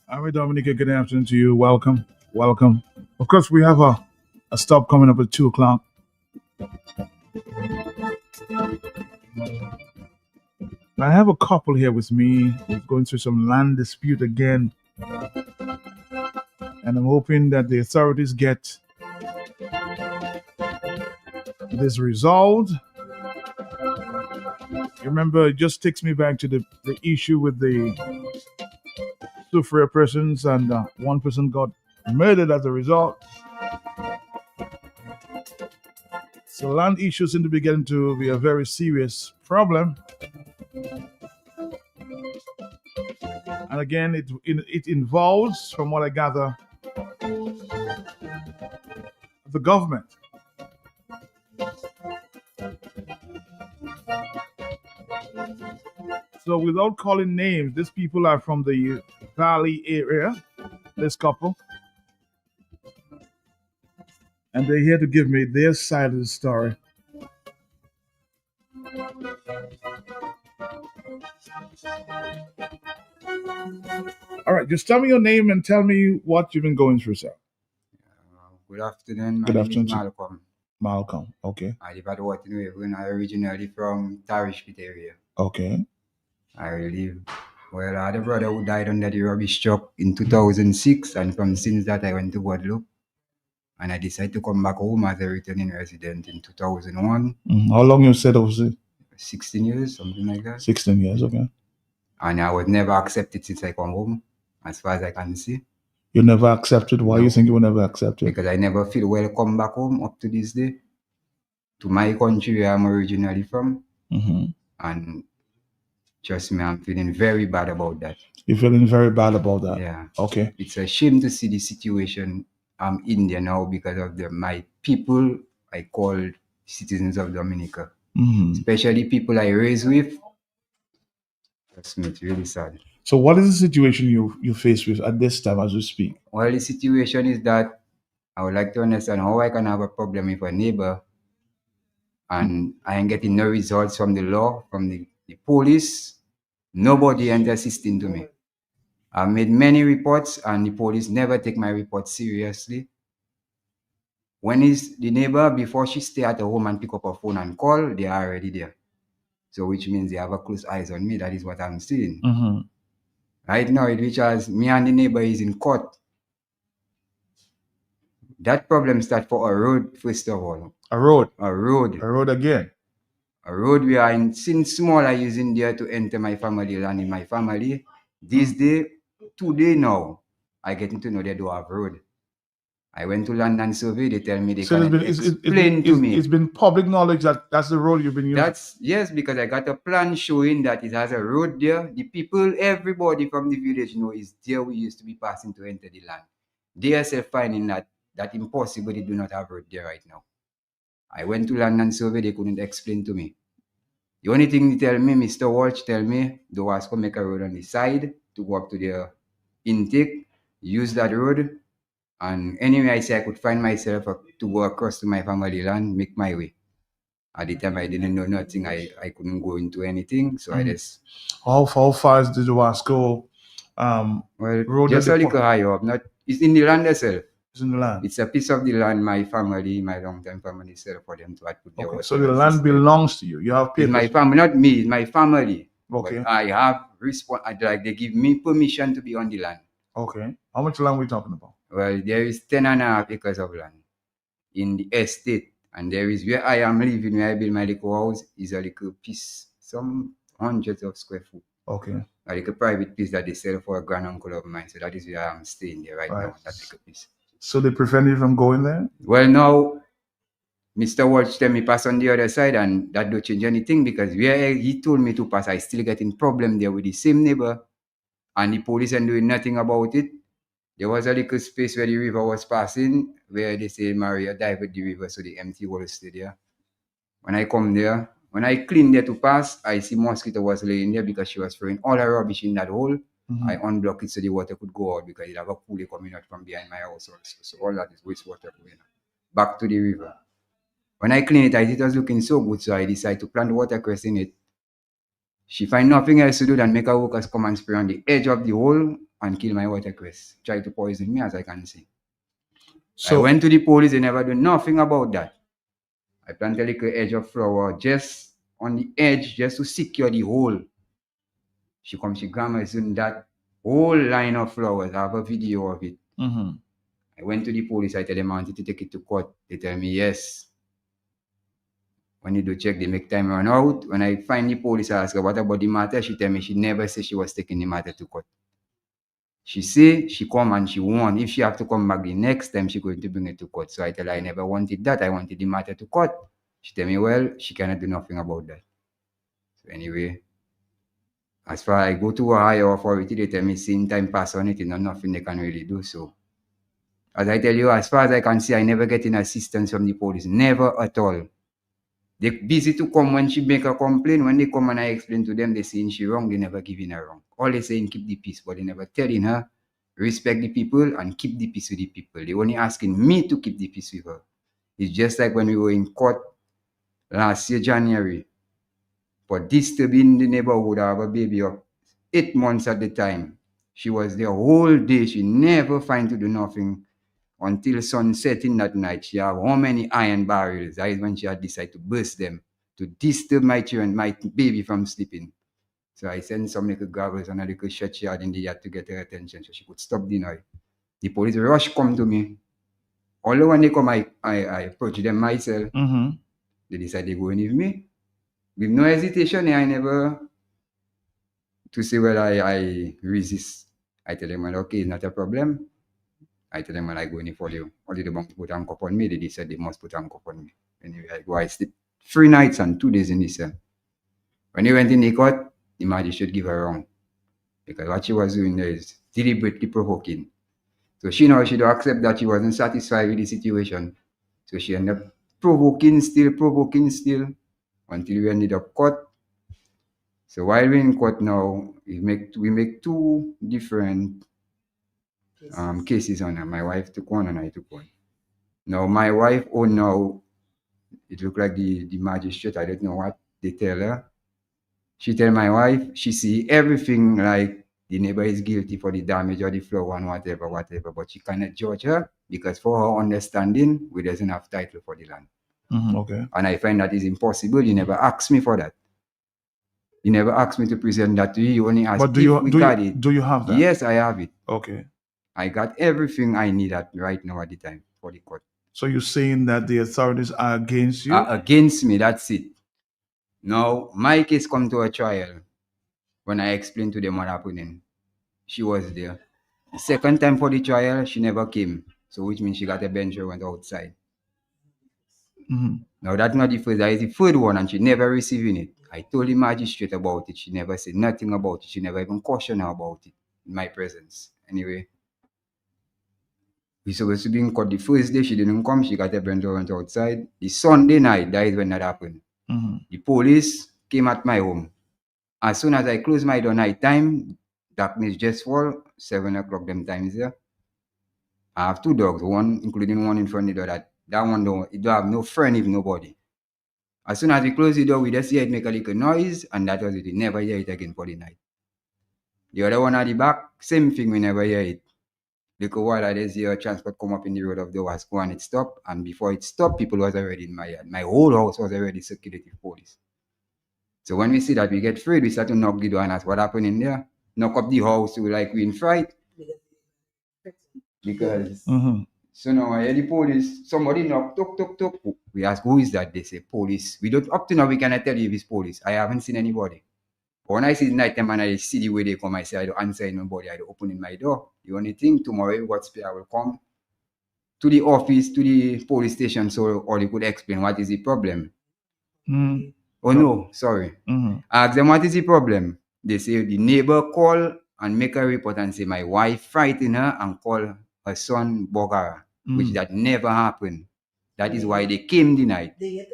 All right, Dominica, good afternoon to you. Welcome. Welcome. Of course, we have a stop coming up at 2 o'clock. I have a couple here with me who's going through some land dispute again, and I'm hoping that the authorities get this resolved. Remember, it just takes me back to the issue with the two frail persons, and one person got murdered as a result. So land issues seem to be getting to be a very serious problem. And again, it involves, from what I gather, the government. So without calling names, these people are from the Valley area, this couple. And they're here to give me their side of the story. All right, just tell me your name and tell me what you've been going through, sir. Good afternoon. My Good name is afternoon, sir. Malcolm. Malcolm. Okay. I live at Waterloo. I originally from Tarishpit area. Okay. I live. Well, I had a brother who died under the rubbish truck in 2006, and from since that I went to Guadeloupe, and I decided to come back home as a returning resident in 2001. How long you said overseas? 16 years, something like that. 16 years. Okay. And I was never accepted since I come home, as far as I can see. You never accepted. Why No. you think you were never accepted? Because I never feel welcome back home up to this day, to my country where I'm originally from. And trust me, I'm feeling very bad about that. You're feeling very bad about that? Yeah. Okay. It's a shame to see the situation I'm in there now because of my people I call citizens of Dominica. Especially people I raised with. Trust me, it's really sad. So what is the situation you face with at this time as we speak? Well, the situation is that I would like to understand how I can have a problem with a neighbor and I ain't getting no results from the law, from the police. Nobody ain't assisting to me. I've made many reports and the police never take my report seriously. When is the neighbor, before she stay at the home and pick up her phone and call, they are already there. So which means they have a close eyes on me. That is what I'm seeing. Right now, it which has me and the neighbor is in court. That problem starts for a road, first of all. A road? A road. A road again? A road we are in, since small I using there to enter my family land in my family. This day, today now, I getting to know they do have road. I went to London Survey, they tell me they So can explain to me. It's been public knowledge that that's the road you've been using? Yes, because I got a plan showing that it has a road there. The people, everybody from the village know is there we used to be passing to enter the land. They are self finding that impossible, they do not have road there right now. I went to London Survey, they couldn't explain to me. The only thing they tell me, Mr. Walsh tell me, the Wasco make a road on the side to go up to their intake, use that road. And anyway, I say I could find myself to go across to my family land, make my way. At the time, I didn't know nothing. I couldn't go into anything. So I just, How far did the Wasco road just that a they little higher up. Not, it's in the land itself. is in the land? It's a piece of the land my family, my long-time family sell for them to put their Okay, water so the and land system. belongs to you. You have It's papers. my family, not me, it's my family. Okay. But I have like they give me permission to be on the land. Okay. How much land are we talking about? Well, there is 10.5 acres of land in the estate. And there is where I am living, where I build my little house, is a little piece, some hundreds of square feet. Okay. A little private piece that they sell for a granduncle of mine. So that is where I'm staying there right now, that little piece. So they prevent you from going there? Well, now, Mr. Walsh tell me pass on the other side, and that don't change anything because where he told me to pass, I still getting problem there with the same neighbor, and the police ain't doing nothing about it. There was a little space where the river was passing, where they say Maria dived the river, so the empty wall stay there. When I come there, when I clean there to pass, I see mosquito was laying there because she was throwing all her rubbish in that hole. Mhm. I unblock it so the water could go out because it have a pool coming out from behind my house also. So all that is wastewater going back to the river. When I clean it, I see it was looking so good, so I decide to plant watercress in it. She find nothing else to do than make her workers come and spray on the edge of the hole and kill my watercress. Try to poison me, as I can see. So I went to the police, they never do nothing about that. I planted a little edge of flower just on the edge, just to secure the hole. She comes, she grandma in that whole line of flowers. I have a video of it. Mm-hmm. I went to the police, I tell them I wanted to take it to court. They tell me yes. When you do check, they make time run out. When I find the police, I ask her, what about the matter? She tell me she never said she was taking the matter to court. She say she come and she won. If she have to come back the next time, she going to bring it to court. So I tell her I never wanted that. I wanted the matter to court. She tell me, well, she cannot do nothing about that. So anyway, as far as I go to a higher authority, they tell me same time pass on it, nothing they can really do. So as I tell you, as far as I can see, I never get any assistance from the police. Never at all. They busy to come when she make a complaint. When they come and I explain to them, they saying she wrong, they never giving her wrong. All they saying keep the peace, but they never telling her respect the people and keep the peace with the people. They only asking me to keep the peace with her. It's just like when we were in court last year, January, for disturbing the neighborhood. I have a baby of 8 months at the time. She was there whole day. She never find to do nothing until sunset in that night. She have how many iron barrels? That is when she had decided to burst them to disturb my children, my baby from sleeping. So I sent some little gravels and a little shot she had in the yard to get her attention so she could stop the noise. The police rush come to me. Although when they come, I approach them myself. Mm-hmm. They decide they go in with me. With no hesitation, I never to say well I resist. I tell them, well, okay, it's not a problem. I tell them when I go in for you, only the bank put handcuff on me. They said they must put handcuff on me. Anyway, I go, I sleep 3 nights and 2 days in the cell. When they went in the court, the magistrate give her wrong. Because what she was doing there is deliberately provoking. So she know she don't accept that she wasn't satisfied with the situation. So she ended up provoking still, until we ended up court. So while we're in court now, we make 2 different cases on her. My wife took one and I took one. Now my wife, now it looked like the magistrate, I don't know what they tell her. She tell my wife, she see everything like the neighbor is guilty for the damage or the floor and whatever, but she cannot judge her because for her understanding, we doesn't have title for the land. Mm-hmm. Okay. And I find that is impossible. You never asked me for that. You never asked me to present that to you. You only asked But do you have that? Yes, I have it. Okay. I got everything I need right now at the time for the court. So you're saying that the authorities are against you? Against me, that's it. Now, my case come to a trial. When I explained to them what happened, she was there. The second time for the trial, she never came. So which means she got a bench and went outside. Mm-hmm. Now, that's not the first. That is the third one, and she never receiving it. I told the magistrate about it. She never said nothing about it. She never even cautioned her about it in my presence. Anyway, we supposed to be in court the first day. She didn't come. She got a bench and went outside. The Sunday night, that is when that happened. Mm-hmm. The police came at my home. As soon as I close my door night time, darkness just fall, 7 o'clock them times there. I have 2 dogs, one including one in front of the door. That one don't have no friend, if nobody. As soon as we close the door, we just hear it make a little noise, and that was it. We never hear it again for the night. The other one at the back, same thing, we never hear it. Little while I just hear a transport come up in the road of the Wasco and it stopped, and before it stopped, people was already in my yard. My whole house was already security police. So when we see that, we get afraid, we start to knock the door and ask what happened in there. Knock up the house, we like we in fright. Because so now I hear the police, somebody knock, tuk. We ask, who is that? They say, police. We don't, up to now, we cannot tell you if it's police. I haven't seen anybody. But when I see the night time and I see the way they come, I say, I don't answer anybody, I don't open in my door. The only thing, tomorrow, what's I will come to the office, to the police station, so or they could explain what is the problem. Oh no, sorry. Ask them what is the problem. They say the neighbor call and make a report and say my wife frightened her and call her son Bogara, which that never happened. That is why they came the night. They yet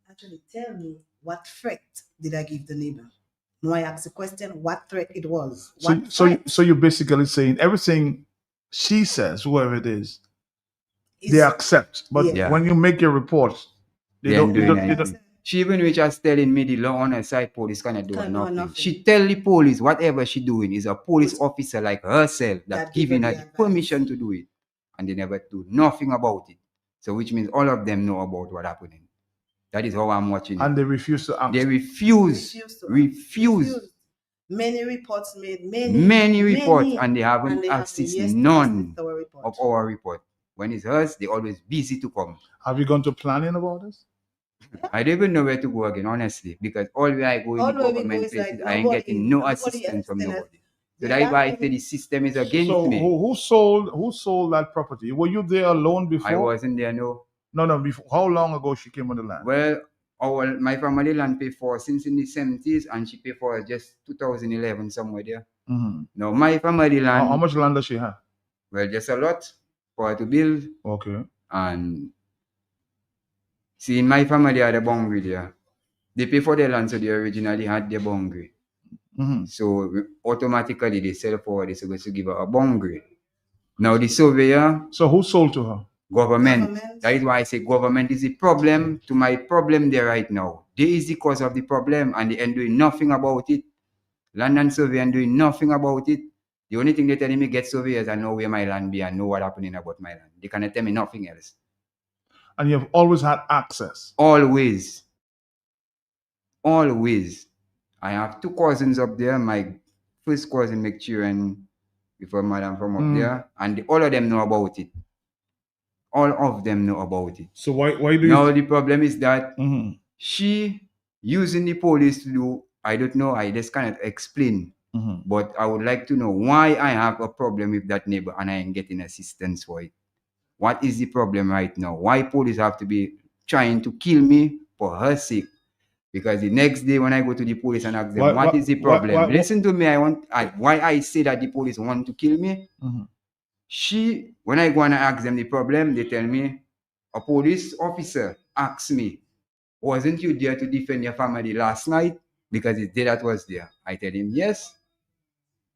actually tell me what threat did I give the neighbor. No, I asked the question what threat it was. So you're basically saying everything she says, whoever it is, they accept. But when you make your report, they don't. She even was just telling me the law on her side, police cannot do nothing. She tell the police whatever she doing is a police officer like herself that giving her the permission to do it. And they never do nothing about it. So which means all of them know about what happening. That is how I'm watching it. And they refuse to act. They refuse. Many reports made. Many reports, and they haven't assisted none of our report. When it's hers, they're always busy to come. Have you gone to planning about this? I don't even know where to go again, honestly, because all where I go in the government places, I ain't getting no assistance from nobody. So that's why I say the system is against me. Who sold that property? Were you there alone before? I wasn't there, no. No, before. How long ago she came on the land? Well, my family land paid for since in the 70s, and she paid for just 2011 somewhere there. Now my family land. How much land does she have? Well, just a lot for her to build. Okay. And see, in my family had a boundary there. They pay for their land, so they originally had their boundary. So automatically they sell for they're supposed to give her a boundary. Now the surveyor. So who sold to her? Government. That is why I say government is the problem to my problem there right now. They is the cause of the problem, and they ain't doing nothing about it. Land and survey and doing nothing about it. The only thing they're telling me, get surveyors and know where my land be and know what happening about my land. They cannot tell me nothing else. And you've always had access? Always. I have two cousins up there. My first cousin make children before madam from up there, and all of them know about it. All of them know about it. So why do you? Now the problem is that she using the police to do, I don't know, I just cannot explain. But I would like to know why I have a problem with that neighbor and I ain't getting assistance for it. What is the problem right now? Why police have to be trying to kill me for her sake? Because the next day when I go to the police and ask them, what is the problem? Listen to me, why I say that the police want to kill me. When I go and ask them the problem, they tell me, a police officer asked me, wasn't you there to defend your family last night? Because it's day that was there. I tell him, yes.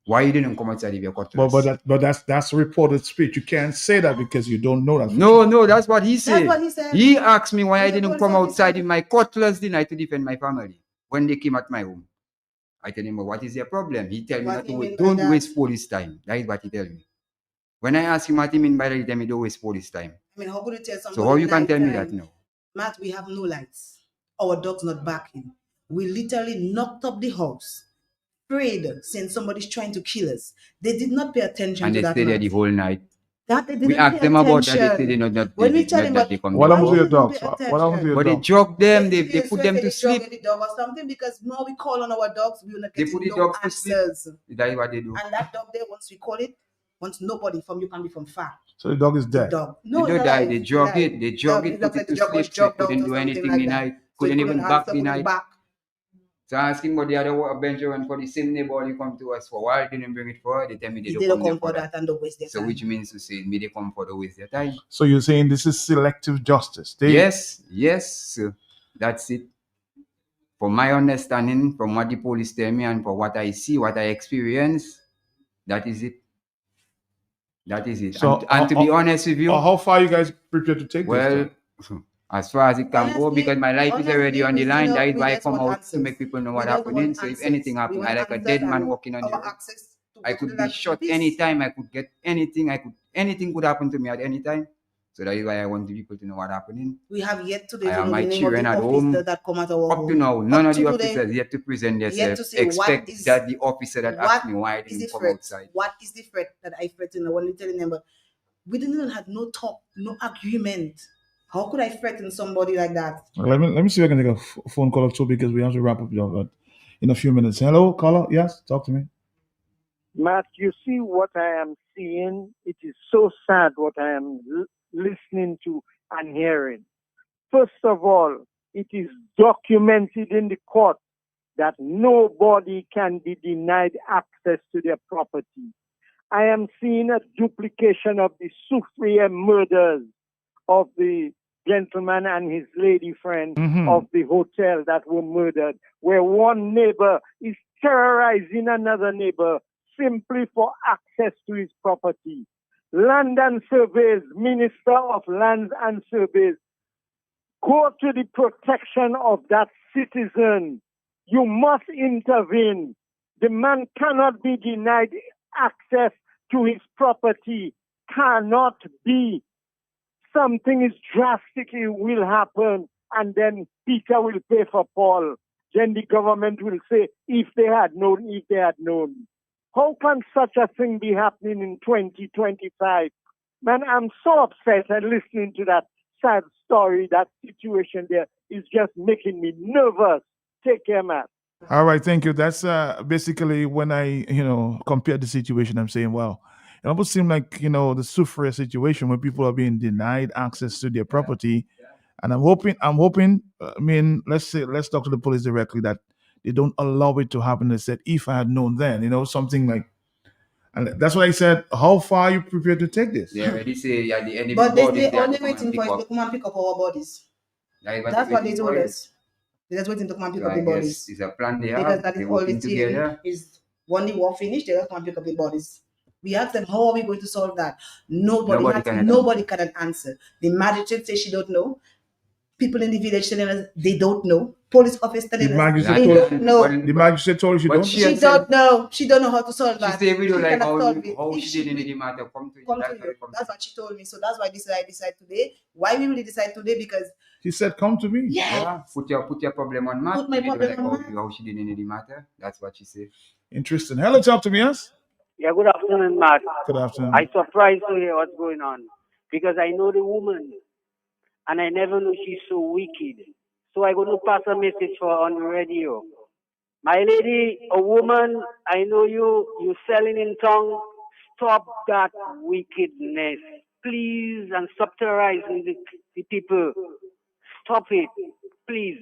Why you didn't come outside of your cutlass? But that's reported speech. You can't say that because you don't know that. No, that's what he said. He asked me why I didn't come outside with my cutlass the night to defend my family when they came at my home. I tell him, well, what is your problem? He tell me don't waste police time. That is what he tell me. When I ask him what he mean by that, he tell me don't waste police time. I mean, how could you tell somebody? So how you can tell me that now? Matt, we have no lights. Our dog's not barking. We literally knocked up the house. Prayed, saying somebody's trying to kill us. They did not pay attention to that. And they stayed there the whole night. That they didn't we asked them about that. They said they not when we tell them what happened to your dogs? What happened to your dogs? But they drug them. They put them to sleep. The dog or something because now we call on our dogs. We will not get they put the no dogs answers. To sleep. That is what they do. And that dog there, once we call it, once nobody from you can be from far. So the dog is dead. No, they don't die. They drug it. They drug it. Put it to sleep. They couldn't do anything the night. Couldn't even back the night. So I asked him about the other venture and for the same neighbor you come to us for. Why didn't bring it for her? They tell me they don't come for that and don't waste their time. So which means to say me they come for the waste their time. So you're saying this is selective justice? Yes, that's it. From my understanding, from what the police tell me and for what I see, what I experience, that is it. That is it. So, and to be honest with you, how far you guys prepared to take this? Well, as far as it can go, Honestly- because my life is already on the honestly, line. we That is we why I just come want out to answers. make people know We what's just want happening. So if answers. anything We happens, want I like a answers dead man and walking on the our road. access to I go to could the be land shot peace. anytime. I could get anything. Anything could happen to me at any time. So that is why I want the people to know what's happening. We have yet to I know have the my name of children the at officer home. that come at our Up to home. now, none Up of the to today, officers yet to present yet themselves. to say what Expect is- that the officer that what asked me why I is the didn't come threat? outside. What is the threat that I threatened? I want to tell you, but we didn't even have no talk, no agreement. How could I threaten somebody like that? Let me see if I can take a phone call or two because we have to wrap up in a few minutes. Hello, caller. Yes, talk to me. Matt, you see what I am seeing? It is so sad what I am listening to and hearing. First of all, it is documented in the court that nobody can be denied access to their property. I am seeing a duplication of the Soufriere murders of the gentleman and his lady friend of the hotel that were murdered, where one neighbor is terrorizing another neighbor simply for access to his property. Land and Surveys, Minister of Lands and Surveys, go to the protection of that citizen. You must intervene. The man cannot be denied access to his property. Cannot be. Something is drastically will happen, and then Peter will pay for Paul. Then the government will say, if they had known, if they had known. How can such a thing be happening in 2025? Man, I'm so upset and listening to that sad story, that situation there is just making me nervous. Take care, man. All right, thank you. That's basically when I, compare the situation, I'm saying, well, it almost seems like, the Soufriere situation where people are being denied access to their property. And I'm hoping, let's talk to the police directly that they don't allow it to happen. They said, if I had known then, something like, and that's why I said, how far are you prepared to take this? They already say at the end of But the they only come and waiting pick for us up. to come and pick up our bodies. That is That's what they waiting told for. us. They're just waiting to come and pick So up I the guess bodies. it's a plan they Because have. that is They're all working it's taking together. is when the war finished, they just come and pick up the bodies. We asked them, how are we going to solve that? Nobody can answer. The magistrate says she don't know. People in the village telling us they don't know. Police officer telling us they don't know. The magistrate told you She don't know. She don't know how to solve that. She said, we don't like cannot solve it. how If she did in the matter come to you. come to you. That's what she told me. So that's why I decide today. Why we really decide today? Because she said, come to me. Yeah, put your problem on Matt. Put my problem on Matt. How she did in the matter. That's what she said. Interesting. Hello, talk to me, yes? Yeah, good afternoon, Matt. Good afternoon. I'm surprised to hear what's going on because I know the woman and I never knew she's so wicked. So I'm going to pass a message for her on the radio. My lady, a woman, I know you selling in tongue. Stop that wickedness, please, and stop terrorizing the people. Stop it, please.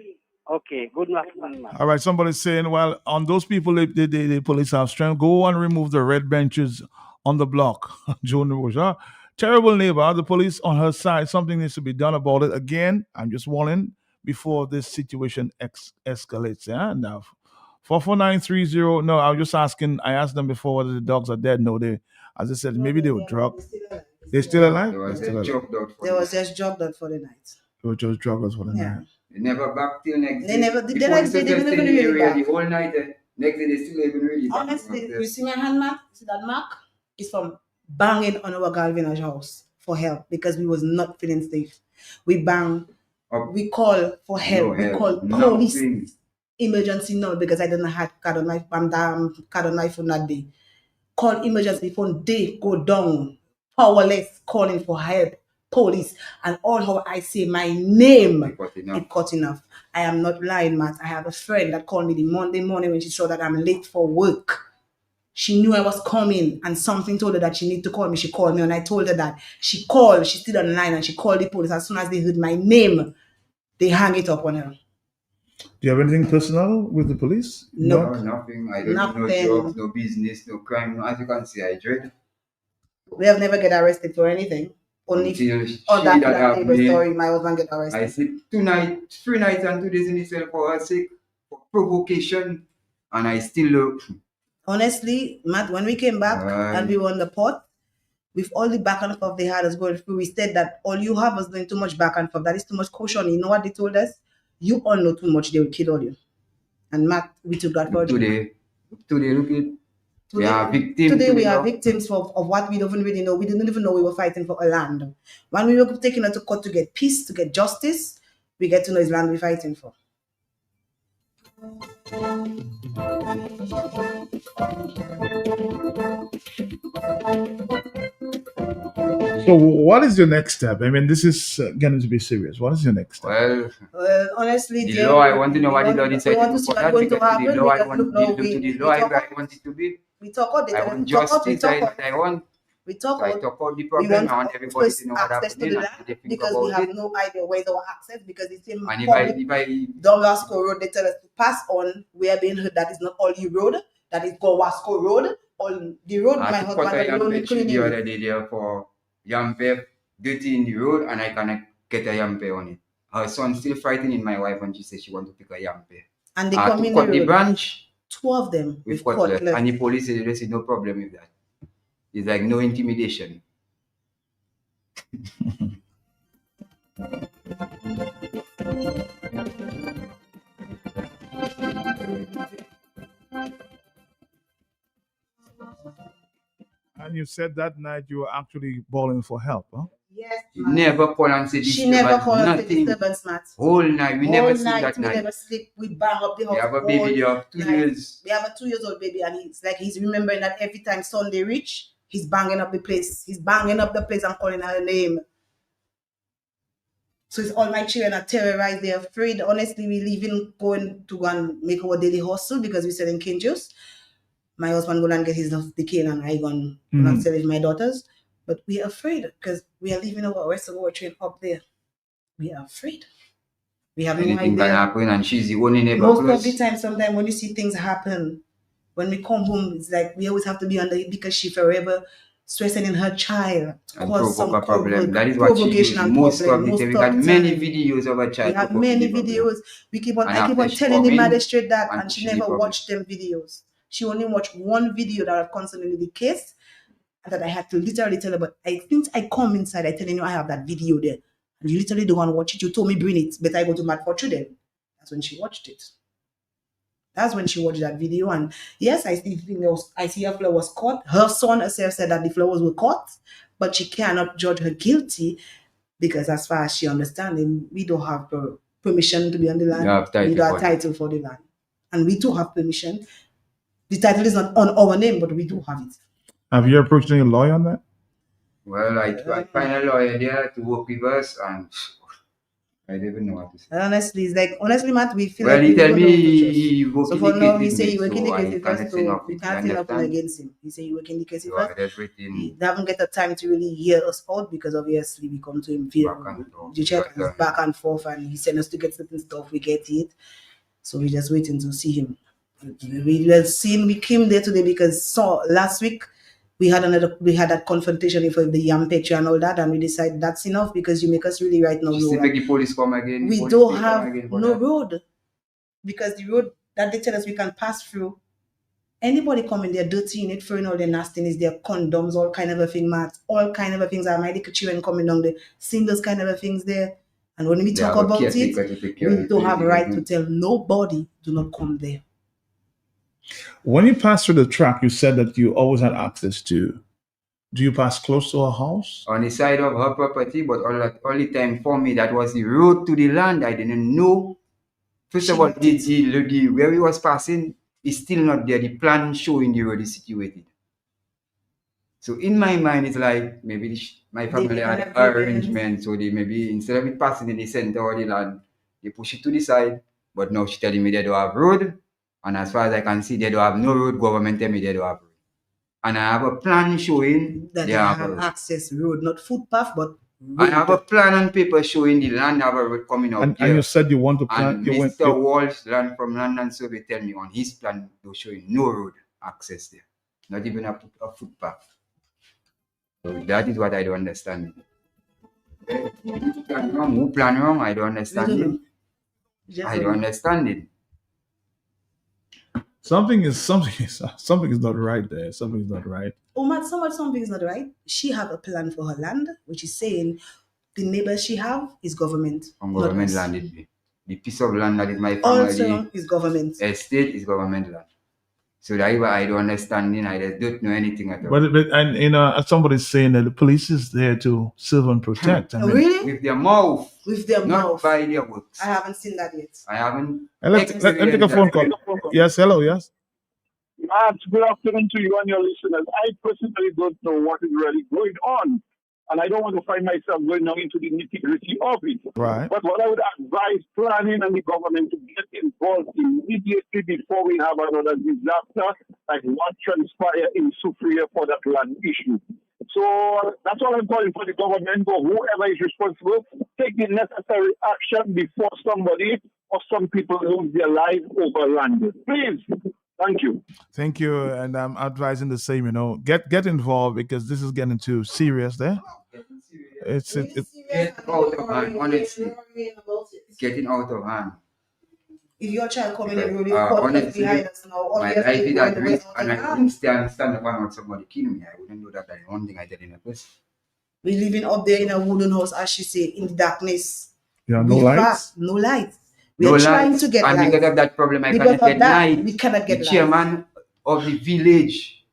Okay, good afternoon, man. All right, somebody's saying, well, on those people, the police have strength. Go and remove the red benches on the block. Joan Rouge, huh? Terrible neighbor. The police on her side. Something needs to be done about it. Again, I'm just warning before this situation escalates. Yeah, now 44930. No, I was just asking. I asked them before whether the dogs are dead. No, as I said, maybe they were drugged. They're still alive. They was just jogged out for the night. They were just drugged out for the night. They never back till next day. The next day, they didn't even really back. The whole night, next day, they still even really back. Honestly, you see my hand mark? See that mark? It's from banging on our Galvinage house for help because we was not feeling safe. We bang. We call for help. We call police. Emergency no, because I didn't have card on my phone that day. Call emergency phone, they go down. Powerless, calling for help. Police, and all how I say my name, it cut enough. I am not lying, Matt. I have a friend that called me the Monday morning when she saw that I'm late for work. She knew I was coming, and something told her that she need to call me. She called me, and I told her that. She called. She's still online, and she called the police. As soon as they heard my name, they hang it up on her. Do you have anything personal with the police? No, nothing. I don't know no jobs, no business, no crime. As you can see, I dread. We have never get arrested for anything. Only on that neighbor story, my husband get arrested. I sleep 3 nights and 2 days in itself for her sake, for provocation, and I still look. Honestly, Matt, when we came back and we were on the port, with all the back and forth they had us going through, we said that all you have is doing too much back and forth. That is too much caution. You know what they told us? You all know too much, they will kill all you. And Matt, we took that for a joke. Today, look at we are victims. Today we are victims of what we don't really know. We didn't even know we were fighting for a land. When we were taking her to court to get peace, to get justice, we get to know it's land we're fighting for. So, what is your next step? I mean, this is getting to be serious. What is your next step? Well, honestly, the law, I want to know what the law decides for that, because the law, I want the law, I want it to be. We talk about I want justice, I want. We talk So I talk about the problem. I want everybody to know what access to happening the and land they think because about we have it. no idea where's our access because it's in And public. if I Down Wasco Road, they tell us to pass on. We are being heard that is not all you road, that is Go Wasco Road. On the road, my husband had alone cleaning. the other day there for Yampe dirty in the road, and I cannot get a Yampe on it. Her son still frightening my wife when she says she want to pick a Yampe. And they come to in cut the road. branch. 2 of them with cutlass. And the police say they see no problem with that. It's like no intimidation. And you said that night you were actually bawling for help, huh? Yes. She never called and said she never called and said nothing. Disturbance, Matt. Whole night. We never sleep that night. We never sleep. We bang up the house. We have a baby of 2 years. We have a 2-year-old baby, and it's like he's remembering that every time Sunday reach, he's banging up the place. He's banging up the place and calling her name. So it's all my children are terrorized. They're afraid. Honestly, we leaving going to go and make our daily hustle because we're selling cane juice. My husband go and get the cane and I go and sell it to my daughters. But we are afraid because we are leaving our rest of our train up there. We are afraid. We have Anything no idea. can happen, and she's the only neighbor. Most of the time, sometimes when you see things happen, when we come home, it's like we always have to be under it because she forever stressing in her child to and cause some problem. That is what she uses most of the time. We got many videos of a child. We have many videos. I keep on telling the magistrate that, and she never watched them videos. She only watched one video that concerning the case, and that I had to literally tell her. But I think I come inside, I telling you I have that video there, and you literally don't want to watch it. You told me bring it, but I go to Mad for Children. That's when she watched it. That's when she watched that video, and yes, I see her flower was caught. Her son herself said that the flowers were caught, but she cannot judge her guilty because, as far as she understands, we don't have permission to be on the land. We got a title for the land, and we do have permission. The title is not on our name, but we do have it. Have you approached any lawyer on that? Well, I find a lawyer there to work with us, and I don't even know what to say. Honestly, it's like, Matt, we feel well, like he tell me he work so in for the now, case. he say he work in the case so first, so we can't say nothing against him. He say he work in the case first. He haven't get the time to really hear us out because obviously we come to him via the chat back and forth, and he sent us to get certain stuff. We get it, so we're just waiting to see him. We came there today because last week we had that confrontation for the Yam picture and all that, and we decided that's enough because you make us really right now. Make the police come again. We don't have no road because the road that they tell us we can pass through. Anybody coming there dirty in it, throwing all their nastiness, their condoms, all kind of a thing, Matt, all kind of a things. My little children coming down there, seeing those kind of a things there. And when we talk about it, we don't have a right to tell nobody do not come there. When you pass through the track, you said that you always had access to. Do you pass close to her house? On the side of her property, but all the time for me, that was the road to the land. I didn't know. First of all, the where we was passing is still not there. The plan showing the road is situated. So in my mind, it's like maybe my family had arrangement. So they maybe instead of it passing in the center of the land, they push it to the side. But now she's telling me they don't have road. And as far as I can see, they don't have no road. Government tell me they don't have road. And I have a plan showing that they have access road, not footpath, but road. I have a plan on paper showing the land have a road coming out there. And you said you want to plan. And Mr. Walsh, land from London Survey, tell me on his plan they're showing no road access there, not even a footpath. So that is what I don't understand. Who plan wrong? I don't understand it. I don't understand it. something is not right there. Something is not right. Matt, something is not right. She have a plan for her land, which is saying the neighbors she have is government. From not government us. land it be. The piece of land that is my Also family is government. estate is government land. So that is why I don't understand, I just don't know anything at all. But and somebody's saying that the police is there to serve and protect. I mean, Really? With their mouth, With their not mouth. by their works. I haven't seen that yet. I haven't. let's take a phone call. Yes, hello, yes. Matt, good afternoon to you and your listeners. I personally don't know what is really going on, and I don't want to find myself going now into the nitty-gritty of it. Right. But what I would advise planning and the government to get involved immediately before we have another disaster like what transpired in Sufria for that land issue. So that's all I'm calling for the government or whoever is responsible. Take the necessary action before somebody or some people lose their lives over land. Please. Thank you. Thank you, and I'm advising the same. Get involved because this is getting too serious. There, it's Get out of hand, honestly. It's getting out of hand. If your child coming Because, in really caught honestly, behind us now, My life is at risk, and I couldn't stand up and watch somebody kill me. I wouldn't do that. That's one thing I tell in a person. We living up there in a wooden house, as she said, in the darkness. no lights. No lights. We are trying to get and lights. because of that problem, I Because cannot of get that, light. we cannot get The lights. chairman of the village,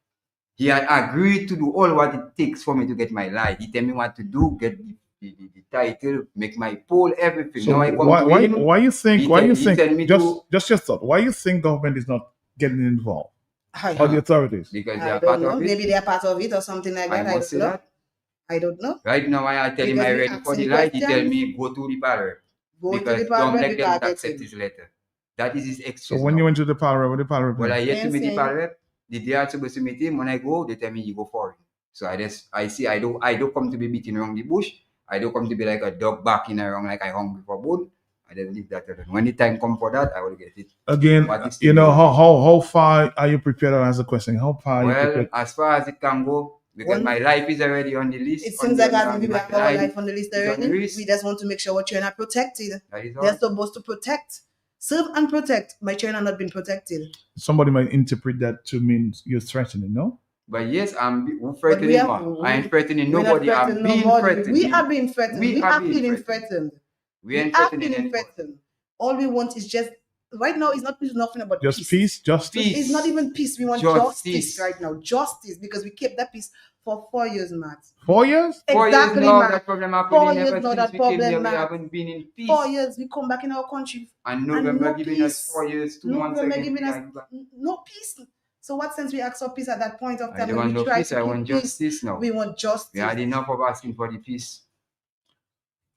he had agreed to do all what it takes for me to get my light. He tell me what to do, get the title, make my pole, everything. So now I come to him. why you think? he tell me Just your thought. Why you think government is not getting involved? Or the authorities? Because they I are don't part know. of it. Maybe they are part of it or something like that. I must say that. I don't know. Right now, I tell him Because I we ready ask for the him light. He tell questions. me go to the parliament. Go to Because the don't parliament, let we them can't get accept him. his letter. That is his excuse. So when now. you went to the parliament, what the parliament? Well, I yet to meet the Yes, parliament. The day I'm supposed to meet him, when I go, they tell me you go for it. So I don't come to be beating around the bush. I don't come to be like a dog barking around like I hungry for bone. I don't leave that alone. When the time come for that, I will get it. Again, But it's you still- know how far are you prepared to answer the question? How far are you Well, prepared? as far as it can go, because my life is already on the list. It seems like as if we my have our life on the list is on the already. list. We just want to make sure our children are protected. That is They're all. supposed to protect. Serve and protect. My children are not being protected. Somebody might interpret that to mean you're threatening, no? But yes, I'm threatening him. I ain't threatening We're not nobody. I'm threatening being nobody. threatened. We are being threatened. We are being feeling threatened. threatened. We ain't are threatening feeling anybody. threatened. All we want is just right now is nothing about Just peace, justice. Peace. It's not even peace. We want Justice. justice right now. Justice, because we kept that peace for 4 years, Matt. 4 years? 4 years Exactly, now, Matt. that problem 4 happening years ever now, since that we came here. problem, We Matt. haven't been in peace. 4 years, we come back in our country. And November no giving peace. us 4 years, 2 months November again. giving us no peace. So what sense we ask for peace at that point of I time don't when want we no try peace, to I keep want peace? justice now. We want justice. We had enough of asking for the peace.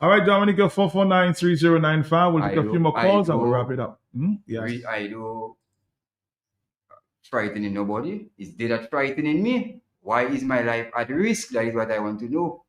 All right, Dominica, 449-3095. We'll take a few more I calls and we'll do- wrap it up. Yes. I do frightening nobody. Is they that frightening me? Why is my life at risk? That is what I want to know.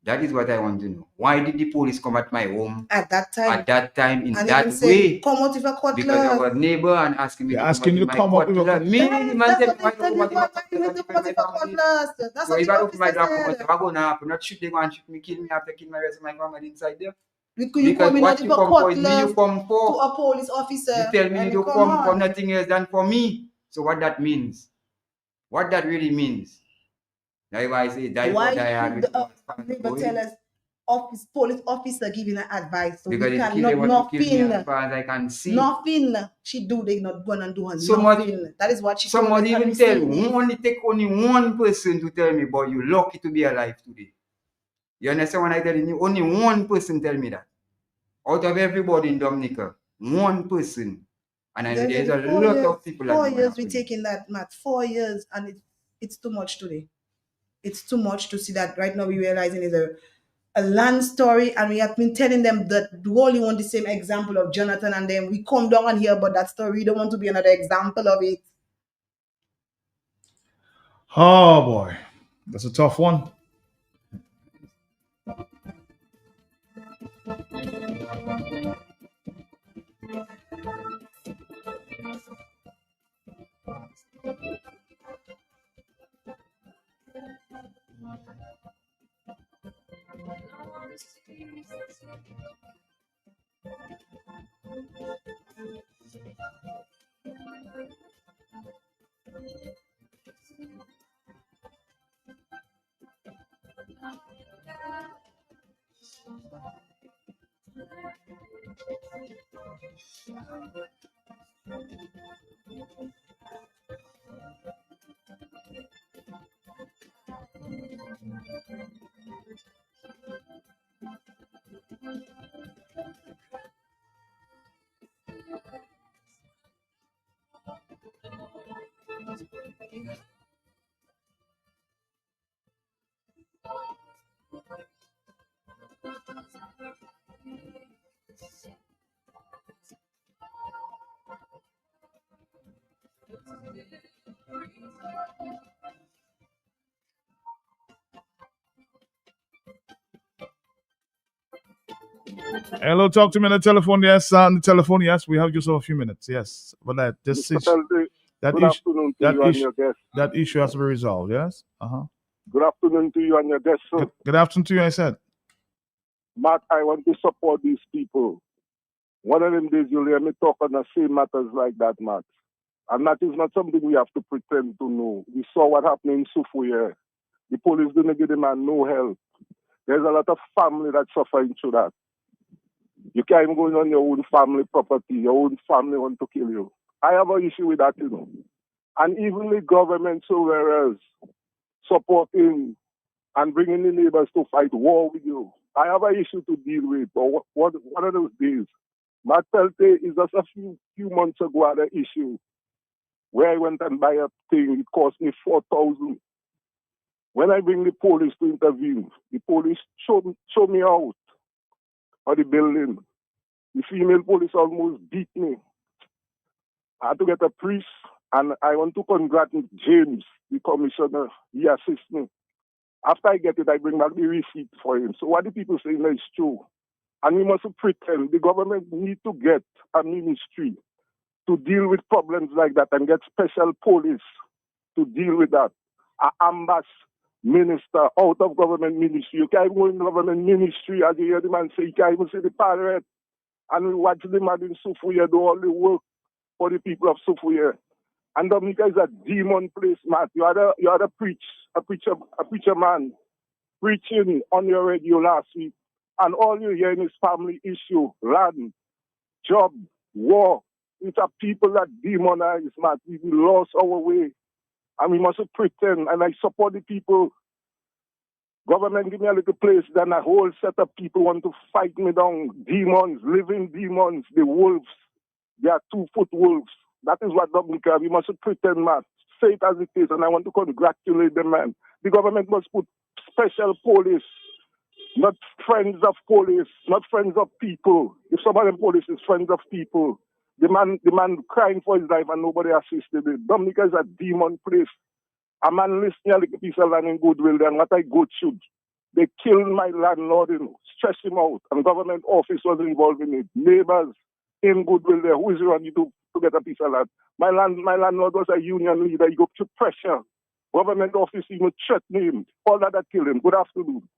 That is what I want to know. Why did the police come at my home At that time. at that time in And that even say, way? come out with a cutlass. Because our neighbor and asking me They're to asking you to come up with a cutlass. Me, the man That's tell what me why they tell you. what Why the you went to come out with a cutlass? That's So what if the I don't put my officer dog come out, said. I'm gonna happen. Not shoot they go and shoot me, kill me after kill my rest of my family inside there. You Because come in what with you a come for is me, cutlass you come to for. a police officer. You tell me and you come come for on. nothing else than for me. So what that means? What that really means? That's why I say die Why for die hard should with the God. neighbor tell us police officer giving her advice? So Because we if can kill them, what to kill me as nothing. far as I can see. Nothing she do, they not going and do her Somebody- nothing. That is what she told Somebody us, and even we tell say me, this. only take only one person to tell me, but you're lucky to be alive today. You understand what I telling you? Only one person tell me that. Out of everybody in Dominica, one person. And I know there's a 4 lot years, of people that 4 know years what we happened. taking that, Matt. 4 years, and it's too much today. It's too much to see that right now. We realizing is a land story, and we have been telling them that we only want the same example of Jonathan, and then we come down and hear about that story. We don't want to be another example of it. Oh, boy. That's a tough one. Hello, talk to me on the telephone. Yes, on the telephone. Yes, we have just a few minutes. Yes, but Mr. Pelty, that good issue afternoon to that you and issue your guests. that issue has to be resolved. Yes. Good afternoon to you and your guests, sir. Good afternoon to you. I said. Matt, I want to support these people. One of them days you'll hear me talk on the same matters like that, Matt. And that is not something we have to pretend to know. We saw what happened in Sufuye. The police didn't give the man no help. There's a lot of family that's suffering through that. You can't even go in on your own family property. Your own family want to kill you. I have an issue with that, you know. And even the government somewhere else supporting and bringing the neighbors to fight war with you. I have an issue to deal with. But one of those days, Matt Pelty is just a few months ago I had an issue where I went and buy a thing. It cost me $4,000. When I bring the police to intervene, the police show me out of the building. The female police almost beat me. I had to get a priest, and I want to congratulate James, the commissioner. He assists me. After I get it, I bring back the receipt for him. So what the people saying is true. And we must pretend the government need to get a ministry to deal with problems like that and get special police to deal with that. An ambassy minister out of government ministry. You can't even go in government ministry, as you hear the man say, you can't even see the parrot. And we watch the man in Sufuye do all the work for the people of Sufuye. And Dominica is a demon place, Matt. You had a preacher man preaching on your radio last week, and all you hear in his family issue, land, job, war. It's a people that demonize, Matt. We lost our way, and we must pretend. And I support the people. Government give me a little place, then a whole set of people want to fight me down. Demons, living demons, the wolves. They are 2-foot wolves. That is what Dominica, we must pretend, man. Say it as it is, and I want to congratulate them, man. The government must put special police, not friends of police, not friends of people. If some of them police is friends of people, the man crying for his life and nobody assisted him. Dominica is a demon place. A man listening a little piece of land in Goodwill, then what I go should. They killed my landlord, stress him out, and government office was involved in it. Neighbors in Goodwill there, who is running to get a piece of land? My landlord was a union leader. He got to pressure. Government office even threatened him. All that killed him. Good afternoon.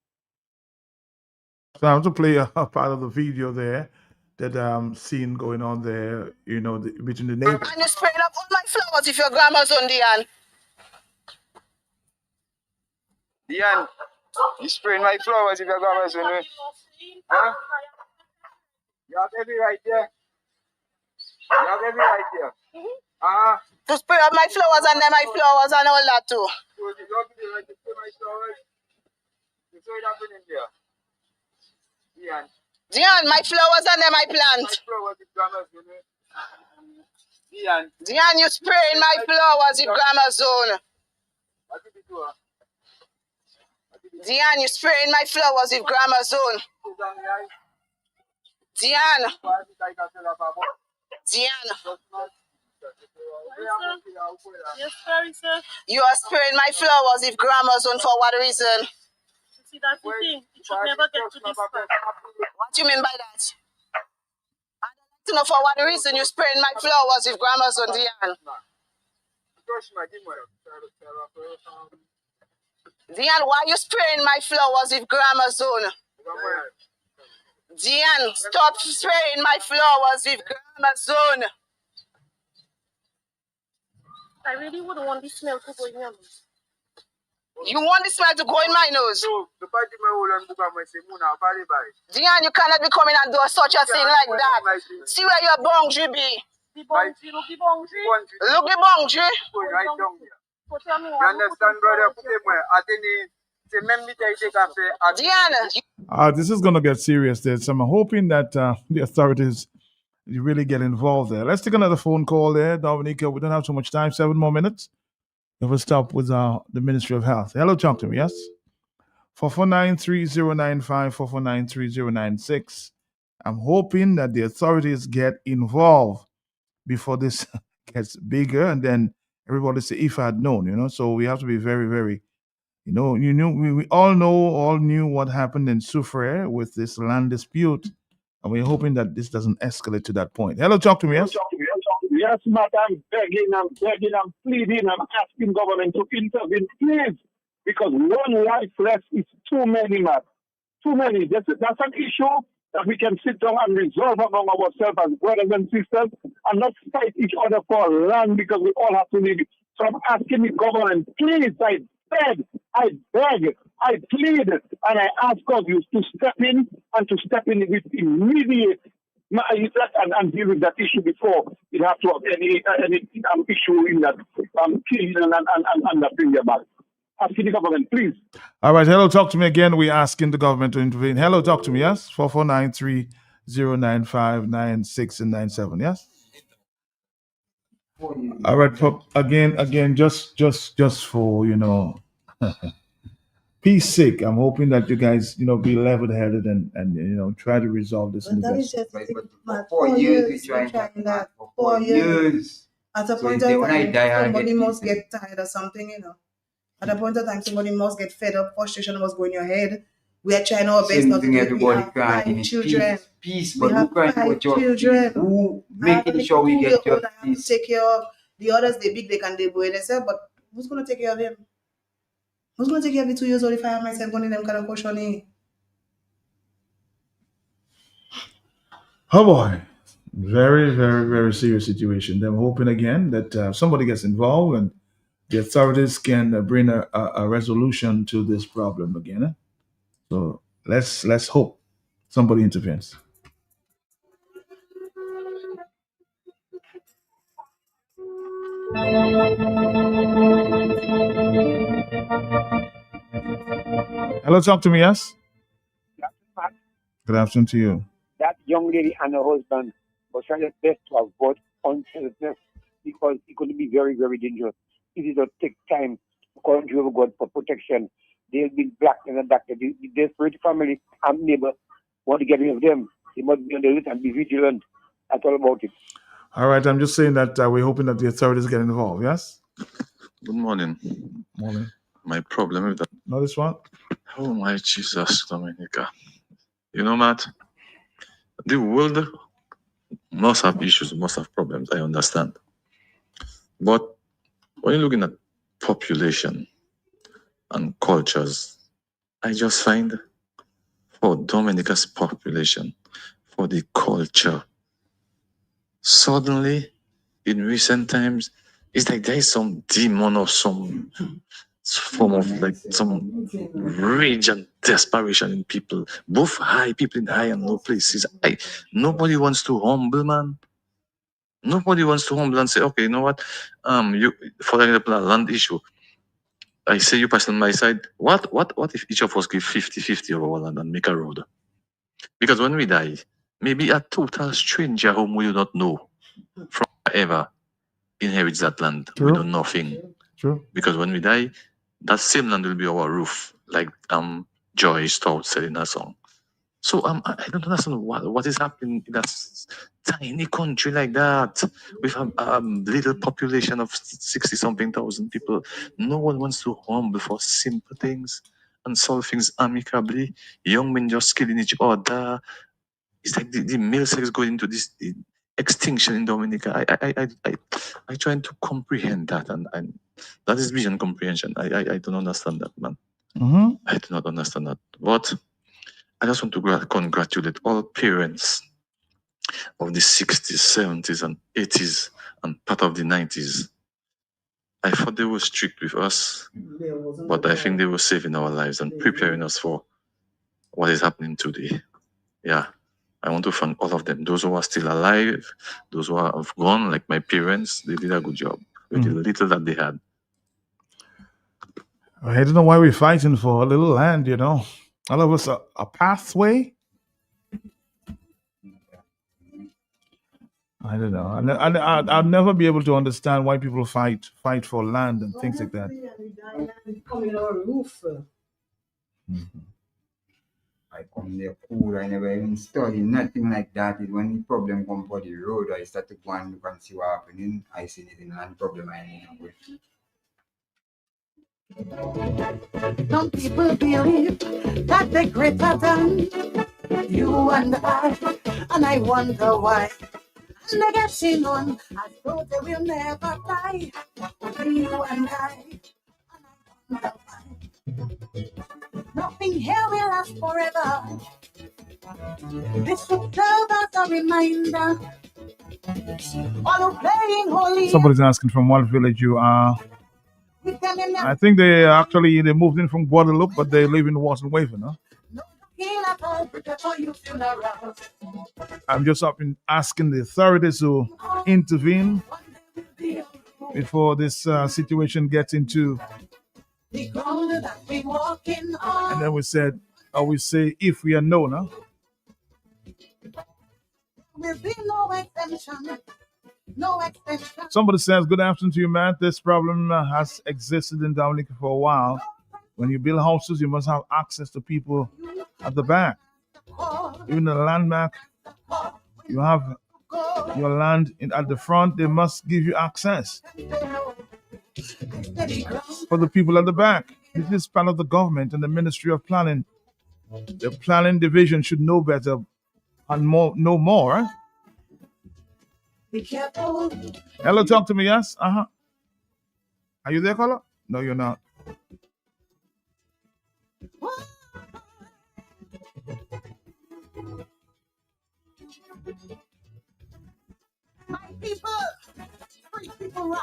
So I want to play a part of the video there that seen going on there, between the neighbors. And you spraying up all my flowers if your grandma's on Diane. Diane, you spraying my flowers if your grandma's on me. Huh? You have every right there. You have every right there. To spray up my flowers and then my flowers and all that too. So you don't give me the right to spray my flowers. You saw it happen in there. Diane, my flowers and then my plant. My flowers if grandma's on me. Diane, you spraying my flowers if grandma's on. What did you do? Diane, you spraying my flowers if grandma's on. Diane. Diane. Yes, sorry, sir. You are spraying my flowers if grandma's on for what reason? You see, that's the thing. It should never get to this point. What do you mean by that? I'd like to know for what reason you spraying my flowers if grandma's on, Diane. Diane, why you spraying my flowers if grandma's on? Diane, stop spraying my flowers if grandma's on. I really wouldn't want this smell to go in your nose. You want the smell to go in my nose? Dion, you cannot be coming and do such a thing like that. See where your boundary be. Look the boundary. Look the boundary. So tell me You understand, brother? Dion, This is going to get serious there. So I'm hoping that the authorities really get involved there. Let's take another phone call there, Dominica. We don't have too much time. 7 more minutes. We'll stop with the Ministry of Health. Hello, talk to me, yes? 449-3095, 449-3096. I'm hoping that the authorities get involved before this gets bigger, and then everybody say, if I had known, So we have to be very, very, we all knew what happened in Soufriere with this land dispute, and we're hoping that this doesn't escalate to that point. Hello, talk to me, yes? Yes, Matt, I'm begging, I'm pleading, I'm asking government to intervene, please. Because one life less is too many, Matt. Too many. That's an issue that we can sit down and resolve among ourselves as brothers and sisters and not fight each other for land because we all have to live it. So I'm asking the government, please, I beg, I plead, and I ask of you to step in with immediate and deal with that issue before it has to have any issue in that killing and that bring back. Asking the government, please. All right, hello, talk to me again. We're asking the government to intervene. Hello, talk to me, yes? 449-3095-96 and 97, yes? All right, again, just for, peace sake, I'm hoping that you guys, be level-headed and try to resolve this. But that is just But Matt, for 4 years, we're trying that. for 4 years. At a So point if they of wanna time, die, I'll somebody get must peace. get tired or something, At a point of time, somebody must get fed up. Frustration must go in your head. We are trying our best Same not to thing do it. We everybody have crying 5 is children. peace. We But who have crying 5 for just children. peace? Who I have making a sure we get 2-year-old just I have to peace? take care of. The others, they big, they can do it themselves, but who's going to take care of him? Who's going to take care of the 2 years old if I have myself going in them kind of question? Oh boy, very, very, very serious situation. I'm hoping again that somebody gets involved and the authorities can bring a resolution to this problem again. So let's hope somebody intervenes. Hello, talk to me, yes? Good afternoon to you. That young lady and her husband was trying their best to avoid unselfishness because it could be very, very dangerous. It is going to take time according to God for protection. They've been black and adopted. The desperate family and neighbor want to get rid of them. They must be on the list and be vigilant. That's all about it. All right, I'm just saying that we're hoping that the authorities get involved, yes? Good morning. Morning. My problem with that. Know this one? Oh my Jesus, Dominica. Matt, the world must have issues, must have problems. I understand. But when you're looking at population and cultures, I just find for Dominica's population, for the culture, suddenly in recent times, it's like there is some demon or some form of like some rage and desperation in people, both people in high and low places. Nobody wants to humble, man. Nobody wants to humble and say, okay, you know what? You, for example, a land issue. I say you pass on my side. What if each of us give 50-50 of our land and make a road? Because when we die, maybe a total stranger whom we do not know from ever inherits that land. True. We know nothing. True. Because when we die, that same land will be our roof, like Joy Stout said in her song. So I don't understand what is happening in that tiny country like that with a little population of 60-something thousand people. No one wants to humble for simple things and solve things amicably. Young men just killing each other. It's like the male sex going into this extinction in Dominica. I trying to comprehend that, and that is vision comprehension. I don't understand that, man. Mm-hmm. I do not understand that. But I just want to congratulate all parents of the 60s, 70s, and 80s, and part of the 90s. I thought they were strict with us, There wasn't but a I think they were saving our lives and preparing us for what is happening today. Yeah. I want to thank all of them. Those who are still alive, those who have gone, like my parents, they did a good job with the little that they had. I don't know why we're fighting for a little land, All of us a pathway. I don't know. I'll never be able to understand why people fight for land and things like that. Coming on our roof. I come there cool, I never even study, nothing like that. It's when the problem come for the road, I start to go and look and see what happening. I see it in land problem I end up with. Some people believe that they're greater than you and I wonder why. And they get seen on as though they will never die. You and I wonder why. Nothing here will last forever. This should serve as a reminder. All who playing holy. Somebody's asking from what village you are. I think they moved in from Guadeloupe, but they live in Watson Waven, huh? I'm just asking the authorities to intervene before this situation gets into. And then we say if we are known, huh? No extension. Somebody says, good afternoon to you, man. This problem has existed in Dominica for a while. When you build houses, you must have access to people at the back. Even the landmark, you have your land at the front, they must give you access. For the people at the back, this is part of the government and the Ministry of Planning. The planning division should know better and know more. Huh? Be careful. Hello, talk to me, yes? Uh-huh. Are you there, caller? No, you're not. My people, free people right.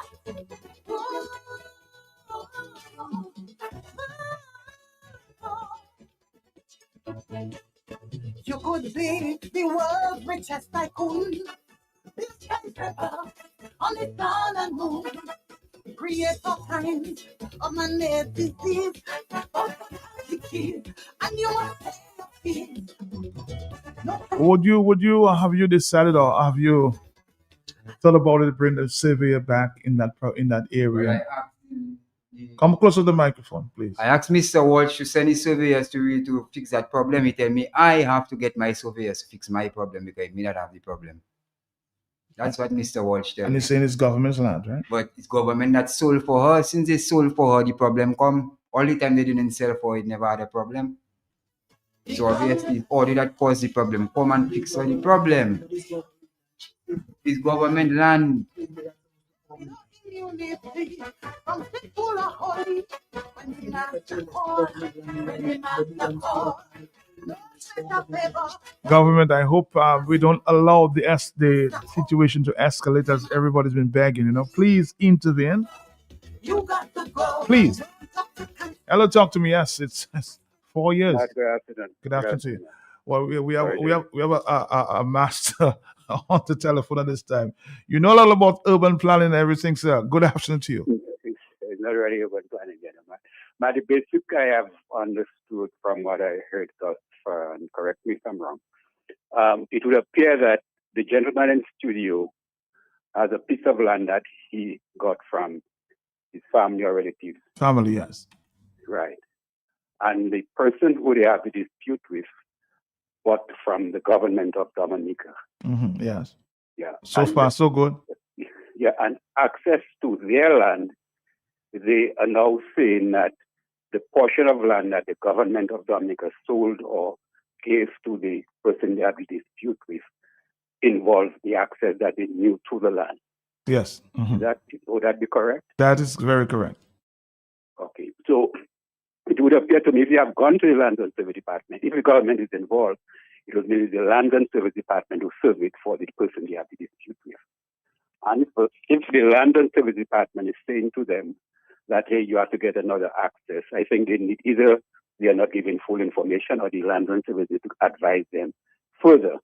You could be the world's richest tycoon. This skyscraper on the sun and moon. Create all kinds of man-made disease. And you must pay your fees. Would you have you decided or have you thought about it, bring the surveyor back in that area? Come closer to the microphone, please. I asked Mr. Walsh to send his surveyors to fix that problem. He tell me I have to get my surveyors to fix my problem because me not have the problem. That's what Mr. Walsh tells me. And he's saying it's government's land, right? But it's government that sold for her. Since they sold for her, the problem come. All the time they didn't sell for it, never had a problem. So obviously, all that caused the problem. Come and fix the problem. It's government land. Government, I hope we don't allow the situation to escalate as everybody's been begging, Please intervene. Please. Hello, talk to me. Yes, it's 4 years. Good afternoon. Good afternoon to you. Well, we have a master on the telephone at this time. You know a lot about urban planning and everything, sir. Good afternoon to you. It's not really urban planning, gentlemen. But the basic I have understood from what I heard thus far, and correct me if I'm wrong, it would appear that the gentleman in studio has a piece of land that he got from his family or relatives. Family, yes. Right. And the person who they have the dispute with bought from the government of Dominica. Mm-hmm, yes. Yeah. So far, so good. Yeah, and access to their land, they are now saying that the portion of land that the government of Dominica sold or gave to the person they have the dispute with involves the access that they knew to the land. Yes. Mm-hmm. Would that be correct? That is very correct. Okay. So it would appear to me if you have gone to the Land and Service Department, if the government is involved, it was maybe the Land and Service Department who serve it for the person they have the dispute with. And if the Land and Service Department is saying to them that, hey, you have to get another access, I think they need either they are not giving full information or the Land and Service to advise them further.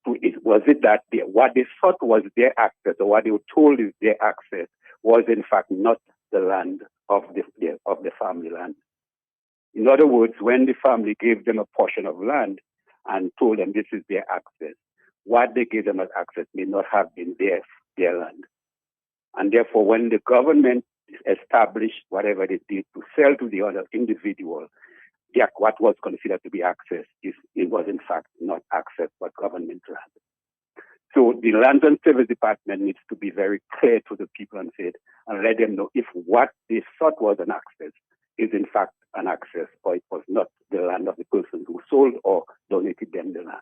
Was it that what they thought was their access or what they were told is their access was in fact not the land of the family land? In other words, when the family gave them a portion of land and told them this is their access, what they gave them as access may not have been their land. And therefore, when the government established whatever they did to sell to the other individual, what was considered to be access it was in fact not access but government land. So the Land and Service Department needs to be very clear to the people and let them know if what they thought was an access is in fact an access or it was not the land of the person who sold or donated them the land.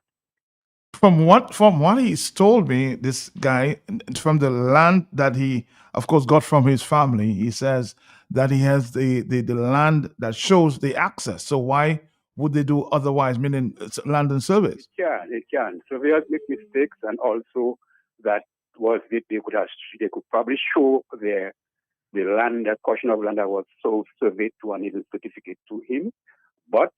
From what he's told me, this guy, from the land that he, of course, got from his family, he says that he has the land that shows the access. So why would they do otherwise? Meaning it's land and service. It can. Surveyors make mistakes, and also that was it. They could probably show the land, that portion of land that was so surveyed to and even certificate to him, but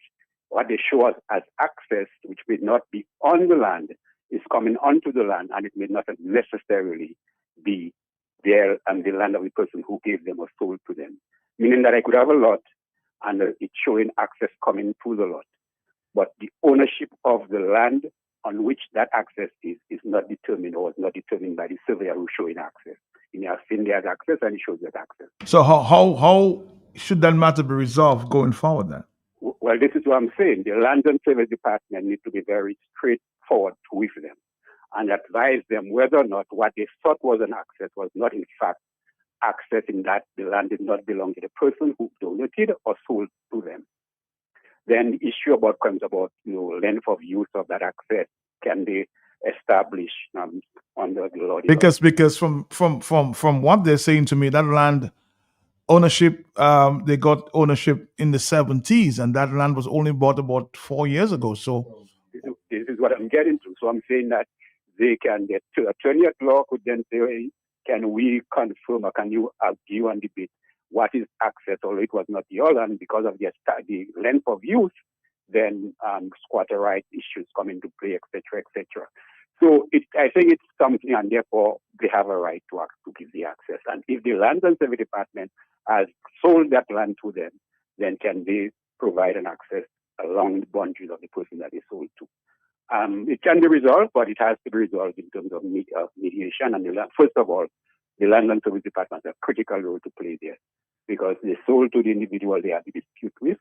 what they show us as access, which may not be on the land, is coming onto the land, and it may not necessarily be there and the land of the person who gave them or sold to them. Meaning that I could have a lot, and it's showing access coming to the lot, but the ownership of the land on which that access is not determined or is not determined by the surveyor who's showing access. He has seen there's access, and he shows that access. So how should that matter be resolved going forward then? Well, this is what I'm saying. The Land and Service Department needs to be very straightforward with them and advise them whether or not what they thought was an access was not in fact access, in that the land did not belong to the person who donated or sold to them. Then the issue comes about length of use of that access can be established under the law. Because from what they're saying to me, that land ownership, they got ownership in the 70s, and that land was only bought about 4 years ago. So this is what I'm getting to. So I'm saying that they can get to attorney at law could then say, hey, can we confirm or can you argue and debate what is access, although it was not your land because of the length of use, then squatter right issues come into play, etc., etc. So I think it's something, and therefore they have a right to give the access. And if the Land and Service Department has sold that land to them, then can they provide an access along the boundaries of the person that they sold to? It can be resolved, but it has to be resolved in terms of mediation. And first of all, the Land and Service Department has a critical role to play there, because they sold to the individual they had a dispute with.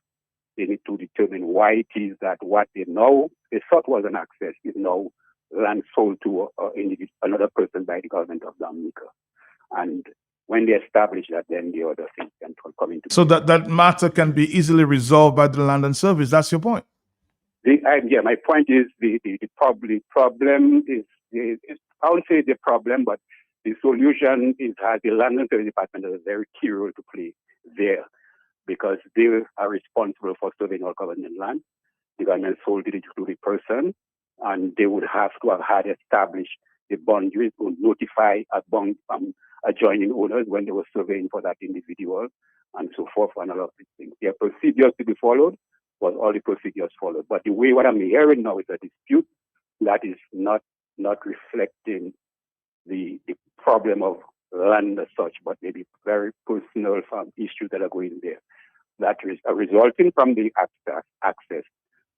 They need to determine why it is that what they thought was an access is now land sold to another person by the government of Dominica. And when they establish that, then the other things can come into play. So that matter can be easily resolved by the Land and Service. That's your point? My point is the problem is, I won't say the problem, but the solution is that the Land and Service Department has a very key role to play there, because they are responsible for surveying all government land. The government sold it to the person, and they would have to have had established the boundaries to notify adjoining owners when they were surveying for that individual, and so forth, and all of these things. There are procedures to be followed, but all the procedures followed. But the way what I'm hearing now is a dispute that is not reflecting the problem of land as such, but maybe very personal issues that are going there. That is resulting from the access,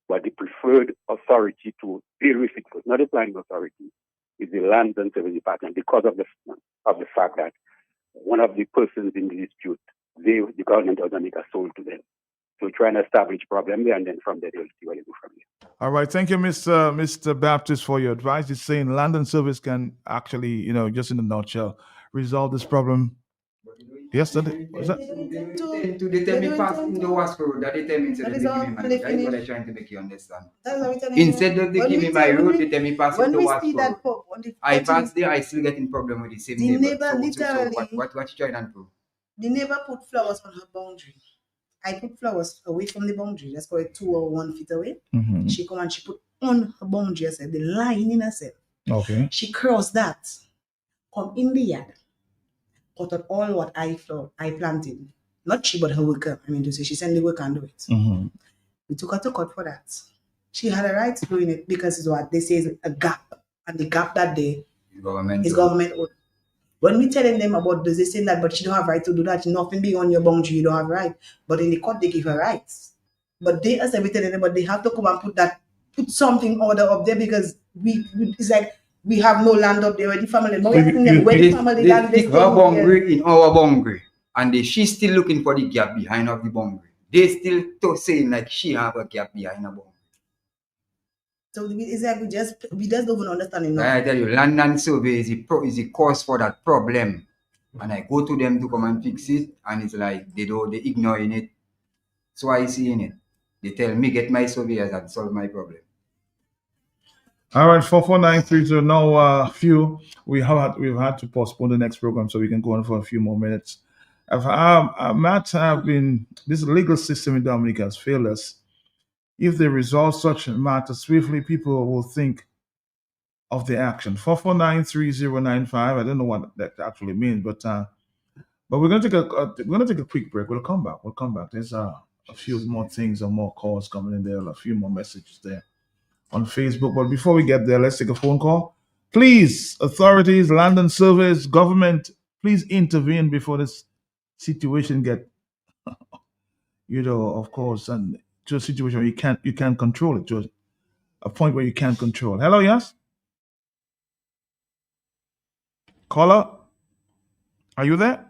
but the preferred authority to deal with it was not the planning authority, is the Land and Service Department, because of the fact that one of the persons in the dispute, the government of Dominica sold to them. So try and establish problem there, and then from there they'll see what they do from there. All right, thank you, Mr. Baptist, for your advice. It's saying Land and Service can actually, just in a nutshell, resolve this problem. Yesterday, was that? To tell me pass in the Wasco road, that they tell me to give me money. That is what I'm trying to make you understand. Instead of they give me my road, they tell me pass in the Wasco road. I pass there, I still getting problem with the same neighbor. So what you trying to do? The neighbor put flowers on her boundary. I put flowers away from the boundary. Let's call it 2 or 1 feet away. Mm-hmm. She come and she put on her boundary herself, the line in herself. Okay. She crossed that. come in the yard, cut out all what I planted. Not she, but her worker. I mean to say, she sent the worker and do it. Mm-hmm. We took her to court for that. She had a right to doing it because it's what they say is a gap. And the gap that day is government owned. When we telling them about this, they say that, but she don't have right to do that. Nothing being on your boundary, you don't have right. But in the court, they give her rights. But they, as we telling them, but they have to come and put something order up there because it's like we have no land up there where the family. They take her boundary in our boundary, and she's still looking for the gap behind of the boundary. They still saying like she have a gap behind her boundary. So it's like we just don't even understand enough. I tell you, land and survey is the cause for that problem. And I go to them to come and fix it, and it's like they ignoring it. So I see in it. They tell me get my surveyors and solve my problem. All right, 44930. So now, we've had to postpone the next program so we can go on for a few more minutes. Matt, this legal system in Dominica has failed us. If they resolve such matters swiftly, people will think of the action. 4493095. I don't know what that actually means, but we're gonna take a quick break. We'll come back. There's a few more things or more calls coming in there, a few more messages there on Facebook. But before we get there, let's take a phone call. Please, authorities, land and surveys, government, please intervene before this situation get, of course, and to a situation where you can't control it, to a point where you can't control. Hello, yes? Caller? Are you there?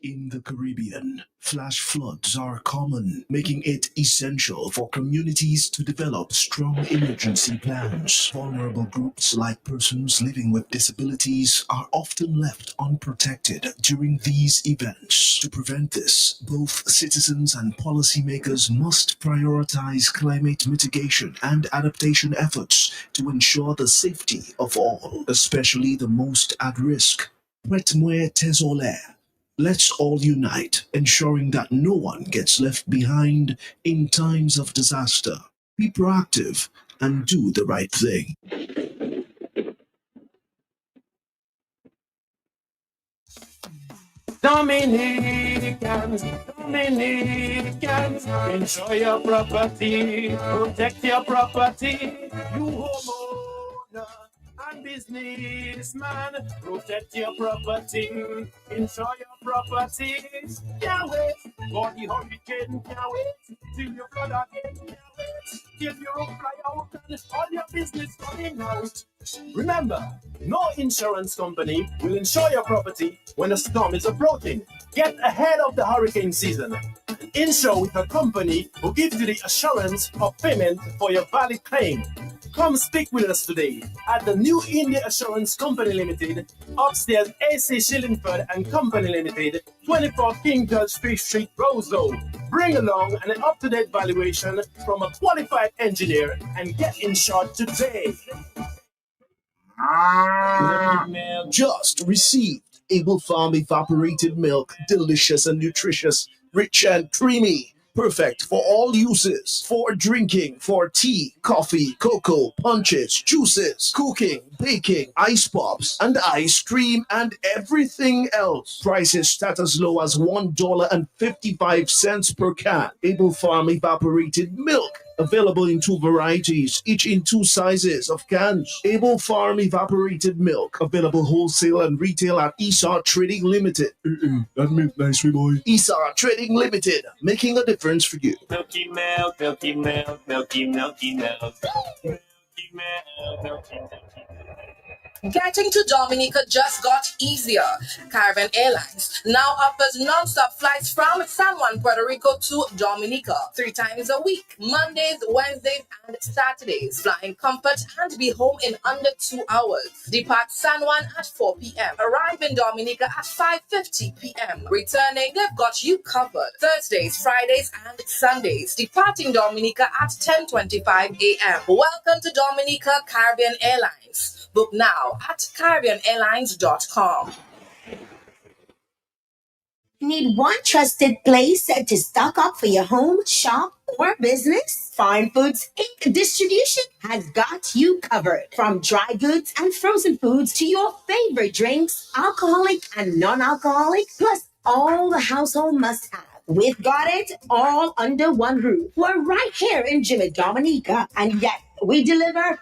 In the Caribbean, flash floods are common, making it essential for communities to develop strong emergency plans. Vulnerable groups like persons living with disabilities are often left unprotected during these events. To prevent this, both citizens and policymakers must prioritize climate mitigation and adaptation efforts to ensure the safety of all, especially the most at risk. Prête-moi tes oreilles. Let's all unite, ensuring that no one gets left behind in times of disaster. Be proactive and do the right thing. Dominicans, enjoy your property, protect your property. You homeowner and businessman, protect your property, enjoy your properties. Can't wait for the hurricane, can't wait till you flood again, can't wait till your roof fly out and all your business coming out. Remember, no insurance company will insure your property when a storm is approaching. Get ahead of the hurricane season. Insure with a company who gives you the assurance of payment for your valid claim. Come speak with us today at the New India Assurance Company Limited, upstairs AC Shillingford and Company Limited, 24 King George Street, Roseau. Bring along an up-to-date valuation from a qualified engineer and get insured today. Just received Able Farm evaporated milk, delicious and nutritious, rich and creamy. Perfect for all uses, for drinking, for tea, coffee, cocoa, punches, juices, cooking, baking, ice pops, and ice cream, and everything else. Prices start as low as $1.55 per can. Able Farm evaporated milk. Available in 2 varieties, each in 2 sizes of cans. Able Farm evaporated milk. Available wholesale and retail at ESA Trading Limited. That means nice, boy. ESA Trading Limited, making a difference for you. Milky milk, milky milk, milky milky milk. Milky milk, milky milky milk. Getting to Dominica just got easier. Caribbean Airlines now offers non-stop flights from San Juan, Puerto Rico to Dominica 3 times a week, Mondays, Wednesdays, and Saturdays. Fly in comfort and be home in under 2 hours. Depart San Juan at 4 p.m. Arrive in Dominica at 5:50 p.m. Returning, they've got you covered. Thursdays, Fridays, and Sundays. Departing Dominica at 10:25 a.m. Welcome to Dominica Caribbean Airlines. Book now at CaribbeanAirlines.com. Need one trusted place to stock up for your home, shop, or business? Fine Foods Inc. Distribution has got you covered. From dry goods and frozen foods to your favorite drinks, alcoholic and non-alcoholic, plus all the household must-have. We've got it all under one roof. We're right here in Jimmy Dominica, and yet we deliver.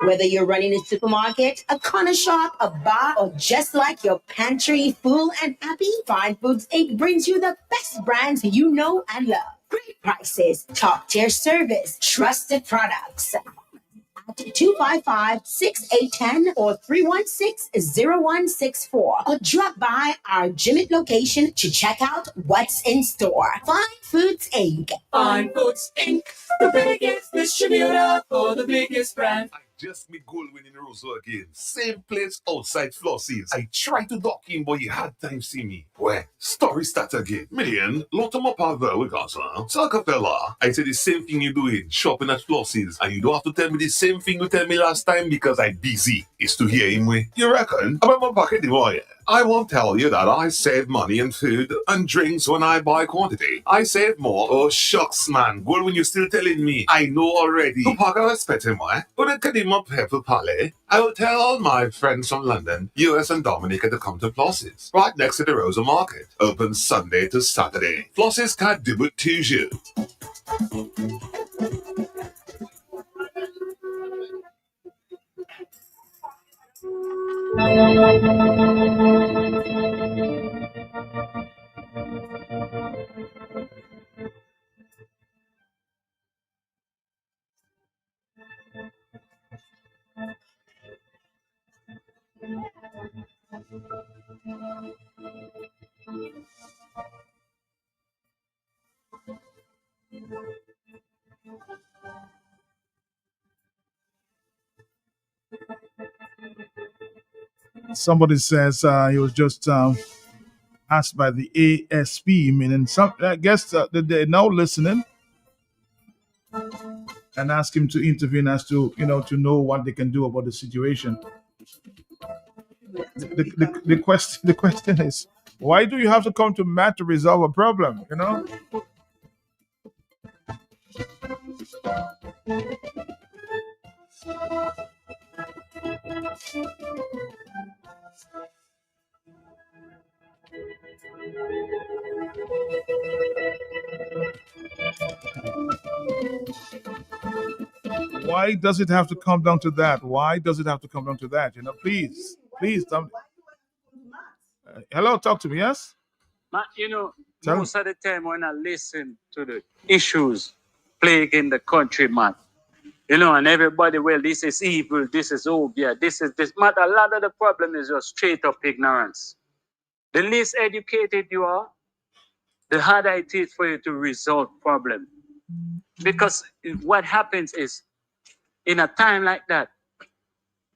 Whether you're running a supermarket, a corner shop, a bar, or just like your pantry full and happy, Fine Foods Inc. brings you the best brands you know and love. Great prices, top-tier service, trusted products. At 255-6810 or 316-0164. Or drop by our Jimmy location to check out what's in store. Fine Foods Inc. Fine Foods Inc. The biggest distributor for the biggest brand. Just me goal winning Roseau again. Same place outside Flossie's. I tried to dock in, but you had time see me. Well, story start again. Million, lot of my power we got, huh? Soccer fella, I said the same thing you doing, shopping at Flossie's. And you don't have to tell me the same thing you tell me last time because I busy. It's to hear him way. You reckon? About my pocket, yeah. I won't tell you that I save money in food and drinks when I buy quantity. I save more. Oh, shucks, man. Well, when you're still telling me, I know already. To pack a respect him, why? But I can my pepper palais. I will tell all my friends from London, US and Dominica to come to Flossie's, right next to the Rosa Market. Open Sunday to Saturday. Flossie's can't do it to you. Somebody says he was just asked by the ASP, meaning some. I guess they're now listening and ask him to intervene as to to know what they can do about the situation. The question is, why do you have to come to Matt to resolve a problem? Why does it have to come down to that? Why does it have to come down to that? Please, tell me. Hello, talk to me. Yes. Matt, Tell most of the time when I listen to the issues plaguing the country, man, and everybody, well, this is evil, this is obia, this is this. Matt, a lot of the problem is just straight up ignorance. The less educated you are, the harder it is for you to resolve problem. Because what happens is, in a time like that,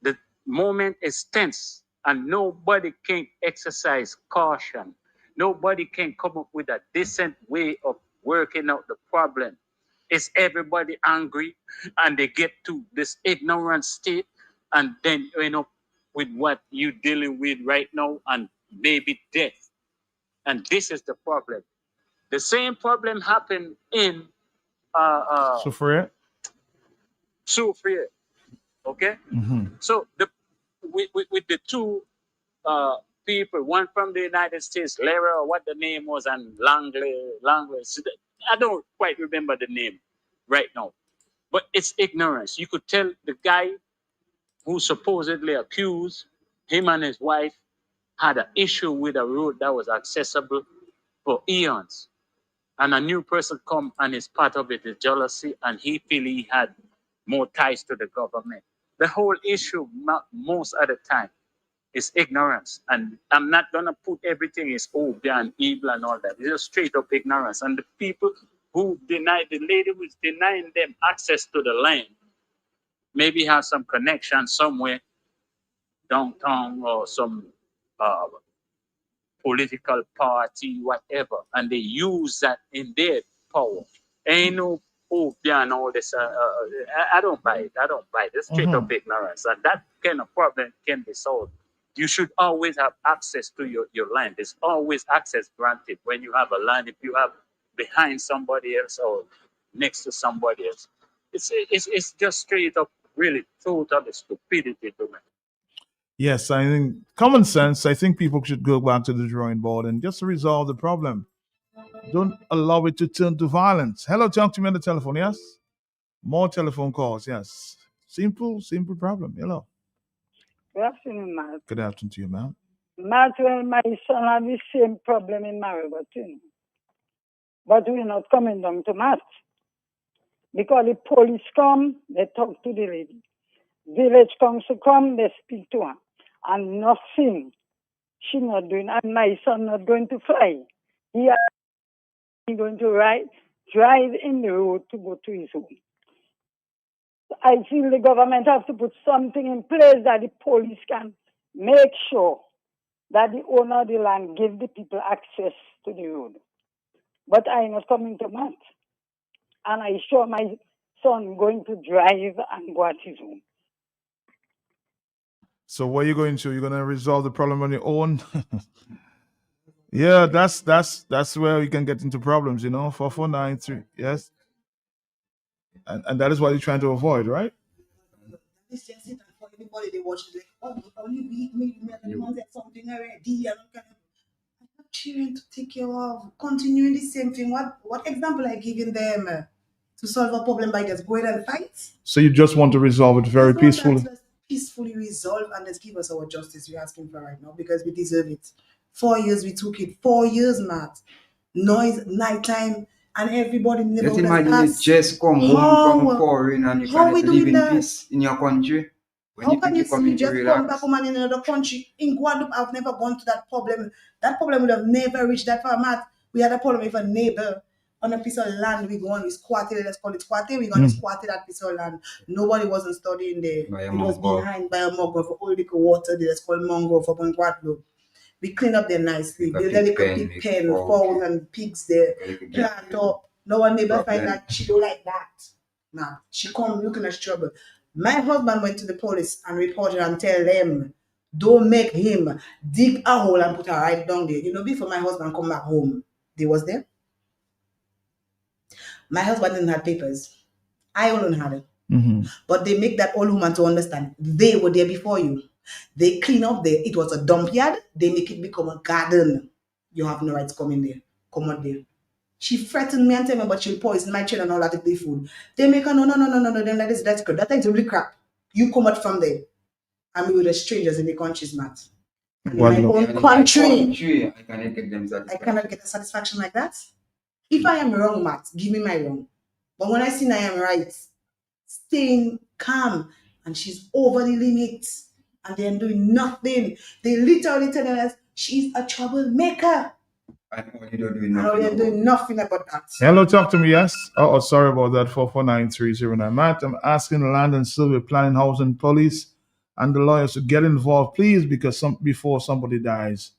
the moment is tense and nobody can exercise caution. Nobody can come up with a decent way of working out the problem. It's everybody angry and they get to this ignorant state and then you end up with what you're dealing with right now and maybe death. And this is the problem. The same problem happened in Soufriere. Okay? Mm-hmm. So with the two people, one from the United States, Lara, or what the name was, and Langley. I don't quite remember the name right now. But it's ignorance. You could tell the guy who supposedly accused, him and his wife had an issue with a road that was accessible for eons. And a new person come and is part of it is jealousy, and he feel he had more ties to the government. The whole issue most of the time is ignorance. And I'm not going to put everything is obia and evil and all that. It's just straight up ignorance. And the people who deny, the lady who's denying them access to the land, maybe have some connection somewhere downtown or some political party, whatever, and they use that in their power. Ain't no obia and all this. I don't buy it. I don't buy it. It's straight up ignorance. And that kind of problem can be solved. You should always have access to your land. There's always access granted when you have a land. If you have behind somebody else or next to somebody else, it's just straight up really total stupidity to me. Yes, I think common sense. I think people should go back to the drawing board and just resolve the problem. Don't allow it to turn to violence. Hello, talk to me on the telephone. Yes, more telephone calls. Yes, simple problem. Hello. Good afternoon, Matt. Good afternoon to you, ma'am. Matt, well, my son had the same problem in Marigot, but we're not coming down to Matt. Because the police come, they talk to the lady. Village council come, they speak to her. And nothing. She not doing, and my son not going to fly. He going to drive in the road to go to his home. I feel the government have to put something in place that the police can make sure that the owner of the land give the people access to the road. But I'm not coming to Matt. And I saw my son going to drive and go at his home. So what are you going to? You're going to resolve the problem on your own? Yeah, that's where you can get into problems, 4493. Yes. And that is what you're trying to avoid, right? It's just it for everybody they watch it like, oh, only we said something already. I'm not cheering to take care of, continuing the same thing. What example I giving them to solve a problem by just going and fight? So you just want to resolve it very peacefully? Let's peacefully resolve and let's give us our justice we're asking for right now because we deserve it. 4 years we took it. 4 years, Matt. Noise, nighttime, and everybody in the Just imagine you just come home from foreign and you can live in peace in your country. How can you see me just come back home and in another country? In Guadeloupe, I've never gone to that problem. That problem would have never reached that far, Matt. We had a problem with a neighbor on a piece of land. We go on, we squatted, let's call it squatting. We're going to squat that piece of land. Nobody wasn't studying there. It was behind by a mangrove for all liquor water. Let's call mangrove up in Guadeloupe. We clean up there nicely. Build a little pig pen, fowls and pigs there. Plant up. No one neighbor find that she don't like that. Nah, she come looking at trouble. My husband went to the police and reported and tell them, don't make him dig a hole and put her right down there. Before my husband come back home, they was there. My husband didn't have papers. I alone had it. But they make that old woman to understand they were there before you. They clean up there. It was a dump yard. They make it become a garden. You have no right to come in there. Come out there. She threatened me and tell me, but she'll poison my children and all that if they food. They make her, no, then that's good. That is really crap. You come out from there. And we were the strangers in the countries, Matt. In my own country, I cannot get a satisfaction like that. If I am wrong, Matt, give me my wrong. But when I see I am right, staying calm, and she's over the limit, and they're doing nothing. They literally telling us she's a troublemaker. They're doing nothing about that. Hello, talk to me, yes? Oh, sorry about that, 449309. Matt, I'm asking Land and Survey, Planning, Housing, Police, and the lawyers to get involved, please, because before somebody dies.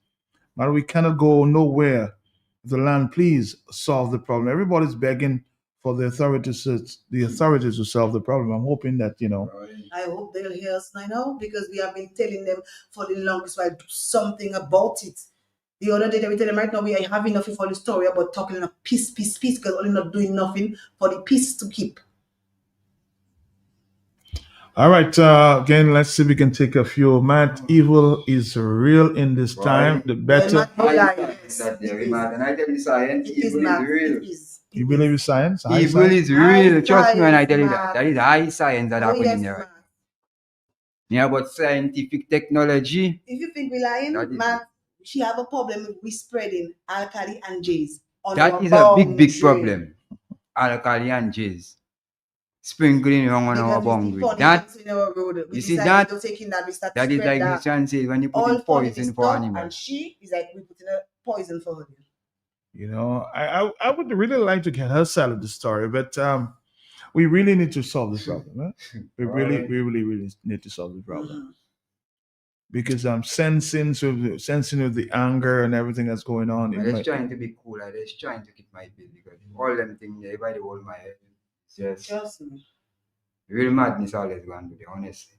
But we cannot go nowhere. The land, please solve the problem. Everybody's begging for the authorities to solve the problem. I'm hoping that, I hope they'll hear us now because we have been telling them for the longest while, do something about it. The other day, they were telling them right now we are having enough for the story about talking about peace, because only not doing nothing for the peace to keep. All right, again, let's see if we can take a few. Matt, evil is real in this time. The better. And I tell you science, evil is real. You believe in science? Evil is real. Trust me when I tell you that. That is high science that happening in there. Yeah, but scientific technology. If you think we're lying, Matt, she have a problem with spreading alkali and J's. That is a big problem. Alkali and J's. sprinkling around on our Because we boundary. found That, things in our road. We you see decided that? to take in that. We start to That is spread like that. Christian says when you put All in funny poison for stuff, animals. and she is like, we put in a poison for her. You know, I would really like to get her side of the story, but we really need to solve this problem. Huh? We really need to solve the problem because I'm sensing with the anger and everything that's going on. I'm just trying to be cool. I'm just trying to keep my peace because all them things, everybody hold my head. It's just Trust me. real madness always going to be, honestly.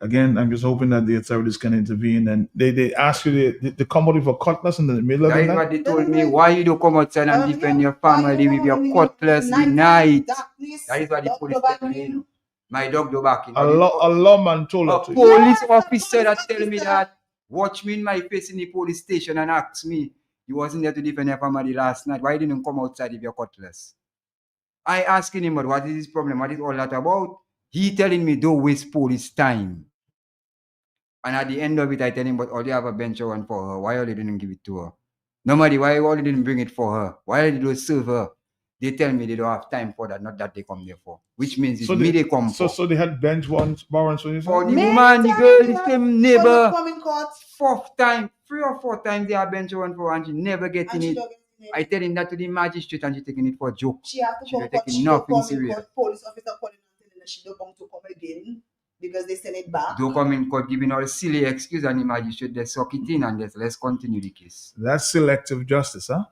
Again, I'm just hoping that the authorities can intervene and they ask you to come out with a cutlass in the middle of That the is night. what they told me. Why you don't come outside and defend your family with your cutlass in the night? That is what the police tell me. You know. My dog do back in. A lawman told her A to. police officer that tell me that watch me in my face in the police station and ask me, you wasn't there to defend your family last night. Why didn't you come outside with your cutlass? I asking him, what is his problem? What is all that about? He telling me, don't waste police time. And at the end of it, I tell him, but all you have a bench one for her. Why all you didn't give it to her? Nobody, why all you didn't bring it for her? Why did you serve her? They tell me they don't have time for that, not that they come there for. Which means it's me they come for. So they had bench warrants for you? For the woman, the girl, the same neighbor. Come in court. Fourth time, 3 or 4 times they have bench warrant for her and she never getting it. I tell him that to the magistrate and she taking it for a joke. She have to She come don't court. taking She don't nothing come in serious. court. Police officer calling and telling her she don't want to come again because they send it back. Don't come in court giving all silly excuse and the magistrate they suck it in and let's continue the case. That's selective justice, huh?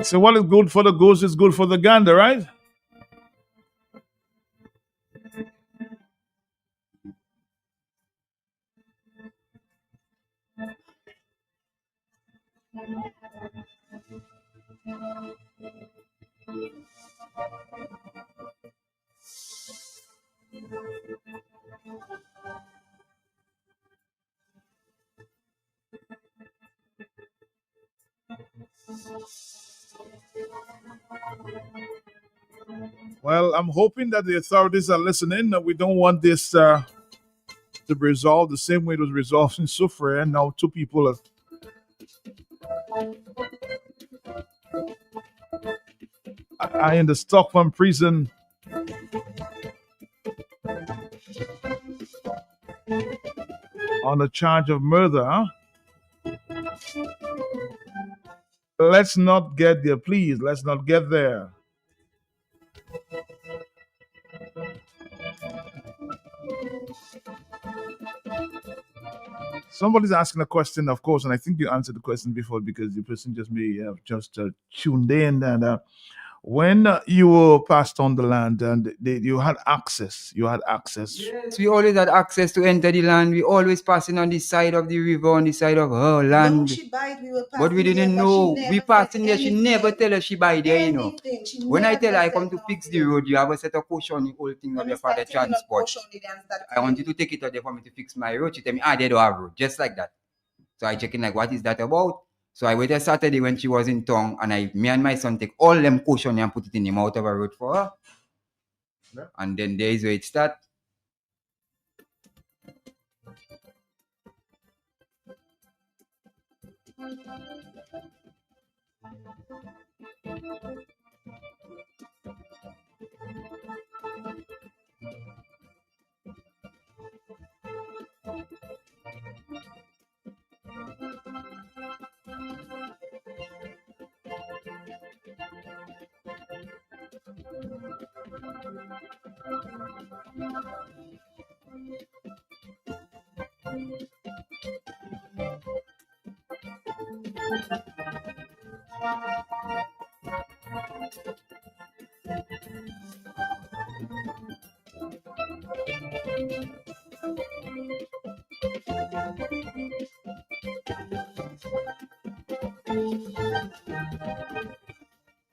So what is good for the goose is good for the gander, right? Well, I'm hoping that the authorities are listening. We don't want this to be resolved the same way it was resolved in Sufre, and now 2 people are in the Stockholm prison. On a charge of murder, huh? Let's not get there, please. Let's not get there. Somebody's asking a question, of course, and I think you answered the question before because the person just may have just tuned in. And when you were passed on the land and you had access, Yes, we always had access to enter the land. We always passing on the side of the river, on the side of her land. She buy it, we were But we didn't know. We passing there. She never tell us she buy there, you know. When I tell her I come to fix the road, you have a set of caution, the whole thing of your father transport. I want you to take it out there for me to fix my road. She tell me, they don't have road. Just like that. So I check in like, what is that about? So I waited Saturday when she was in town and me and my son take all them caution and put it in the mouth of a road for her. Yeah. And then there is where it starts.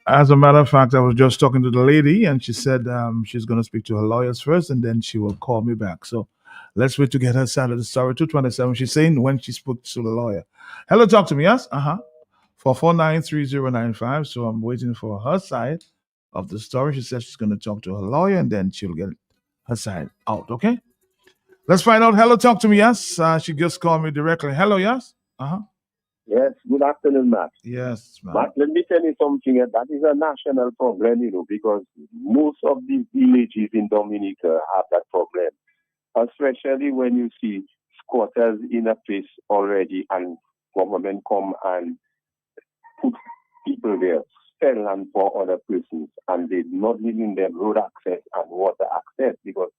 As a matter of fact, I was just talking to the lady and she said she's going to speak to her lawyers first and then she will call me back. So let's wait to get her side of the story. 227, she's saying when she spoke to the lawyer. Hello, talk to me, yes? 4493095. So I'm waiting for her side of the story. She said she's going to talk to her lawyer and then she'll get her side out, okay? Let's find out. Hello, talk to me, yes? She just called me directly. Hello, yes? Yes, good afternoon, Matt. Yes, man. But let me tell you something, that is a national problem, because most of these villages in Dominica have that problem, especially when you see squatters in a place already and government come and put people there, sell land for other persons, and they're not giving them road access and water access, because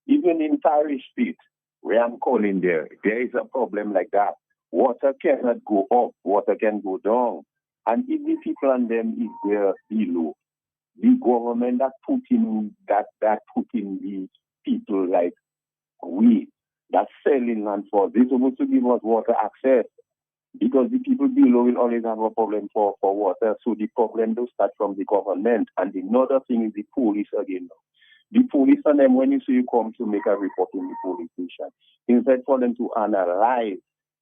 even in Parish Street, where I'm calling there is a problem like that. Water cannot go up, water can go down. And if the people and them is there below, the government that put in the people like we that selling land for, they're supposed to give us water access, because the people below will always have a problem for water. So the problem does start from the government. And another thing is the police again. The police and them, when you see you come to make a report in the police station, instead for them to analyze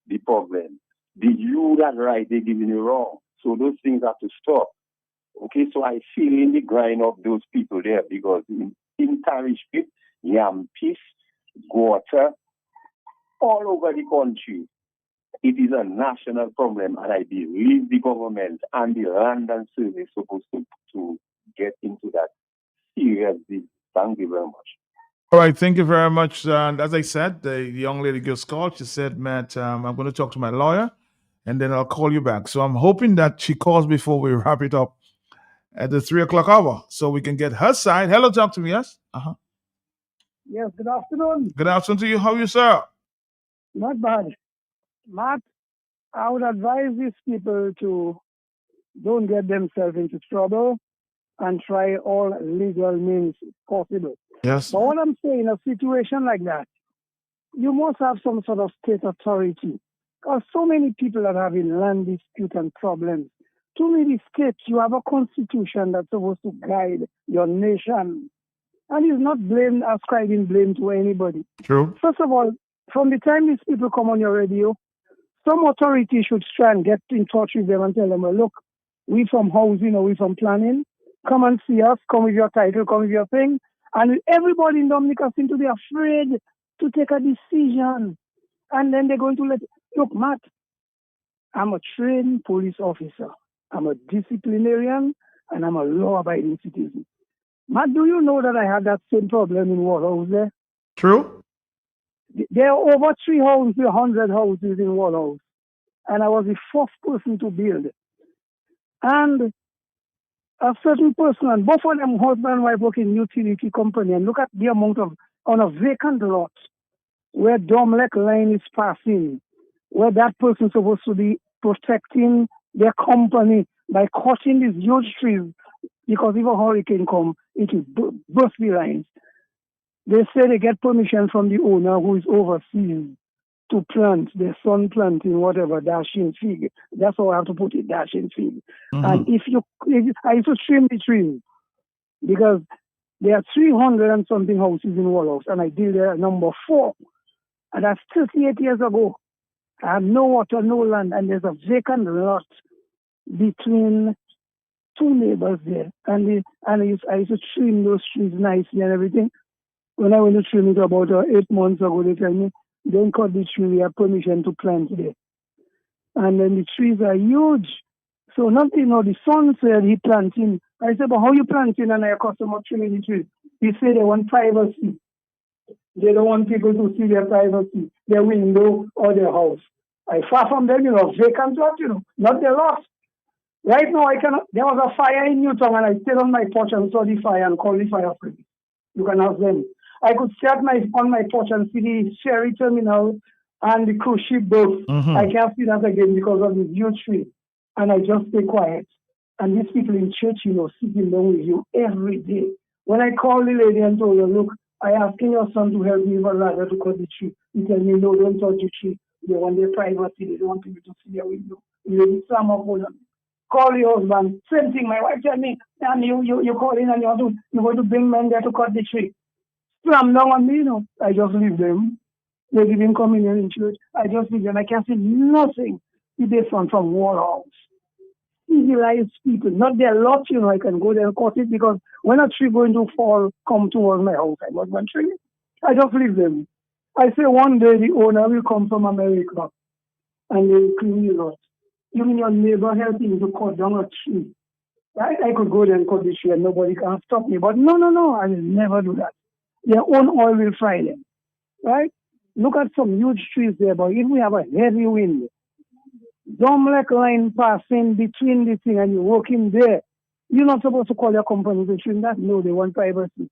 the problem, did you that right, they're giving you wrong. So those things have to stop. Okay, so I feel in the grind of those people there, because in Parish Street, Yam Peace, Water, all over the country, it is a national problem, and I believe the government and the land and service supposed to get into that seriously. Thank you very much. All right, thank you very much. And as I said, the young lady just called. She said, Matt, I'm going to talk to my lawyer, and then I'll call you back. So I'm hoping that she calls before we wrap it up at the 3 o'clock hour, so we can get her side. Hello, talk to me, yes? Yes, good afternoon. Good afternoon to you. How are you, sir? Not bad. Matt, I would advise these people to don't get themselves into trouble and try all legal means possible. Yes. But what I'm saying, in a situation like that, you must have some sort of state authority. Because so many people are having land dispute and problems. Too many states, you have a constitution that's supposed to guide your nation. And it's not ascribing blame to anybody. True. First of all, from the time these people come on your radio, some authority should try and get in touch with them and tell them, well, look, we from housing or we from planning, come and see us, come with your title, come with your thing. And everybody in Dominica seems to be afraid to take a decision. And then they're going to look, Matt, I'm a trained police officer. I'm a disciplinarian, and I'm a law-abiding citizen. Matt, do you know that I had that same problem in Waterhouse there? True. There are over 300 houses in Waterhouse, and I was the first person to build. And a certain person, and both of them, husband and wife, work in utility company, and look at the amount of, on a vacant lot, where Domlec line is passing, where that person is supposed to be protecting their company by cutting these huge trees, because if a hurricane comes, it will burst the lines. They say they get permission from the owner who is overseas to plant, their son planting whatever, dashing fig. That's how I have to put it, dashing fig. And I used to trim the trees, because there are 300 and something houses in Waterhouse, and I did there number 4. And that's 38 years ago. I have no water, no land, and there's a vacant lot between 2 neighbors there. And I used to trim those trees nicely and everything. When I went to trim it about 8 months ago, they tell me, don't cut the tree, we have permission to plant there. And then the trees are huge. So nothing, the son said he planting. I said, but how you planting? And I customer trimming the trees. He said they want privacy. They don't want people to see their privacy, their window or their house. I far from them, vacant lot, not their lot. Right now, there was a fire in Newtown, and I stayed on my porch and saw the fire and called the fire friends. You can ask them. I could sit on my porch and see the ferry terminal and the cruise ship boat. I can't see that again because of this huge tree. And I just stay quiet. And these people in church, sitting down with you every day. When I called the lady and told her, look, I asking your son to help me with a ladder to cut the tree. He told me, no, don't touch the tree. They want their privacy. They don't want people to see their window. The lady slam up on them. Call your husband. Same thing. My wife tell me, and you call in and you're going to bring men there to cut the tree. Slam down on me, I just leave them. They didn't come in here in church. I just leave them. I can't see nothing. They from Waterhouse. Civilized people, not their lot, I can go there and cut it, because when a tree going to fall, come towards my house, I must want tree. I just leave them. I say one day the owner will come from America and they will clean the lot. You mean your neighbor helping you to cut down a tree? Right? I could go there and cut the tree and nobody can stop me. But no, I will never do that. Their own oil will fry them. Right? Look at some huge trees there, but if we have a heavy wind, Domlek line passing between the thing and you walk in there, you're not supposed to call your company to trim that. No, they want privacy.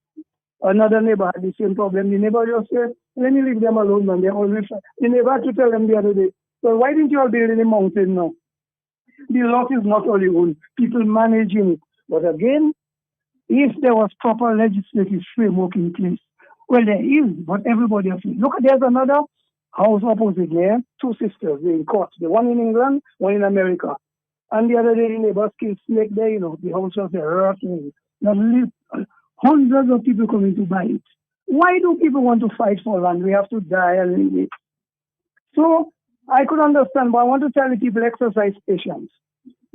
Another neighbor had the same problem. The neighbor just said, let me leave them alone, man. They're always fine. The neighbor had to tell them the other day, so why didn't you all build in the mountain now? The lot is not all your own. People managing it. But again, if there was proper legislative framework in place, well, there is, but everybody has to. Look, there's another house opposite there, two sisters, they're in court. The one in England, one in America. And the other day, the neighbors killed snake there, the house was there, rotting. Hundreds of people coming to buy it. Why do people want to fight for land? We have to die and leave it. So I could understand, but I want to tell the people, exercise patience.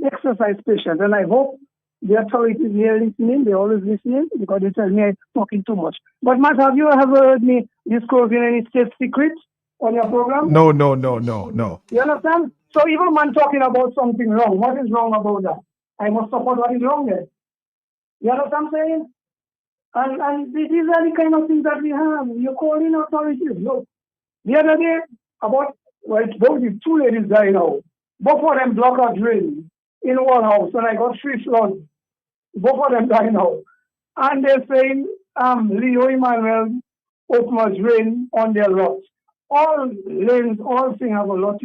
Exercise patience. And I hope the authorities here listening, they're always listening because they tell me I'm talking too much. But Matt, have you ever heard me disclosing any state secrets on your program? No. You understand? So even man talking about something wrong, what is wrong about that? I must support what is wrong there. You understand what I'm saying? And these are the kind of things that we have. You call in authorities. Look, the other day, both the two ladies died now. Both of them block a drain in one house, and I got 3 floods. Both of them die now. And they're saying, Leo Emmanuel opened a drain on their lot. All lanes, all things have a lot,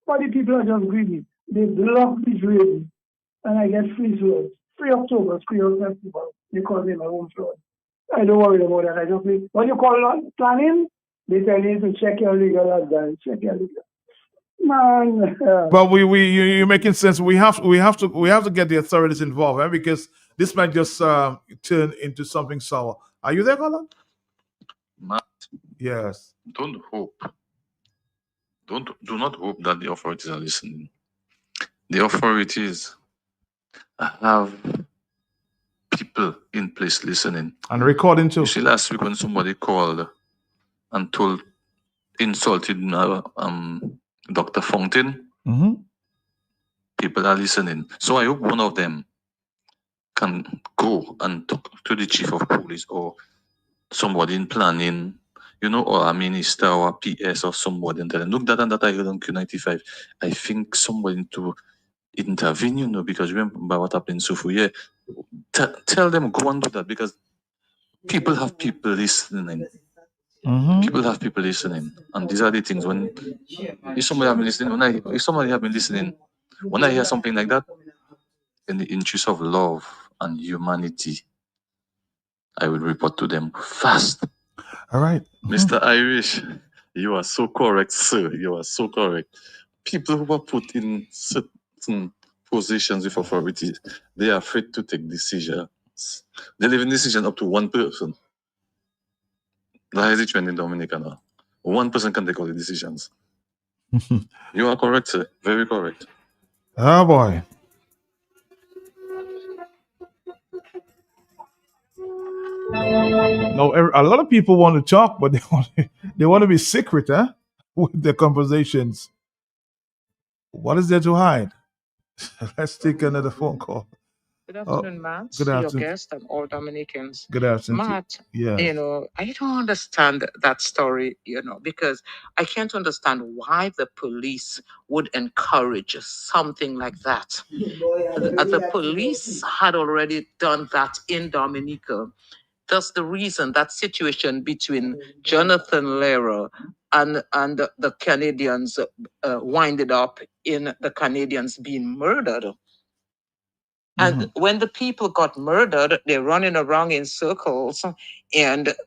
But the people are just greedy. They block the drain, and I get 3 floods. 3 October, 3 Festival, because they're my own flood. I don't worry about that. I just say, when you call planning, they tell you to check your legal advice, check your legal. Man. But you're making sense. We have to get the authorities involved, right? Because this might just turn into something sour. Are you there, Colin? Matt, Yes. do not hope that the authorities are listening. The authorities have people in place listening and recording too. You see, last week when somebody called and insulted Dr. Fountain, people are listening. So I hope one of them can go and talk to the chief of police or somebody in planning, or a minister or a PS or somebody, and tell them, look, that and that I heard on Q95. I think somebody to intervene, because remember what happened in Sufu. Yeah, tell them go and do that, because people have people listening. People have people listening, and these are the things. If somebody have been listening, when I hear something like that, in the interest of love and humanity, I will report to them fast. All right, Mr. Irish, you are so correct, sir. You are so correct. People who are put in certain positions with authority, they are afraid to take decisions. They leave a decision up to one person. That is the trend in Dominica now. One person can take all the decisions. You are correct, sir. Very correct. Oh boy. No, a lot of people want to talk, but they want to be secret, with their conversations. What is there to hide? Let's take another phone call. Good afternoon, Matt. Good To your afternoon. guest and all Dominicans. Good afternoon. Matt, Yeah. I don't understand that story, because I can't understand why the police would encourage something like that. The police had already done that in Dominica. That's the reason that situation between Jonathan Lehrer and the Canadians winded up in the Canadians being murdered. And when the people got murdered, they're running around in circles,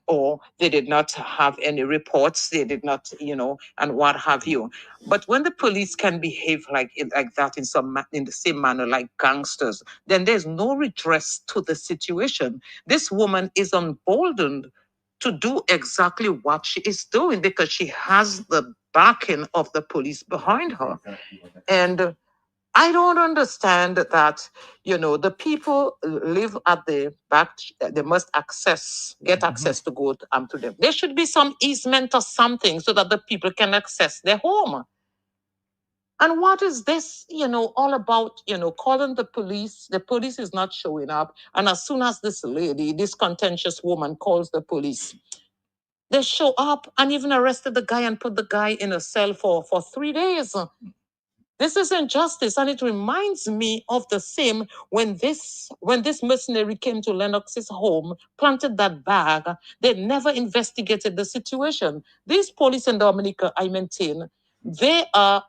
or they did not have any reports. They did not, and what have you. But when the police can behave like that in the same manner, like gangsters, then there's no redress to the situation. This woman is emboldened to do exactly what she is doing because she has the backing of the police behind her. And I don't understand that, the people live at the back, they must get access to go to them. There should be some easement or something so that the people can access their home. And what is this, all about, calling the police? The police is not showing up. And as soon as this lady, this contentious woman calls the police, they show up and even arrested the guy and put the guy in a cell for 3 days. This is injustice, and it reminds me of the same when this mercenary came to Lennox's home, planted that bag. They never investigated the situation. These police in Dominica, I maintain, they are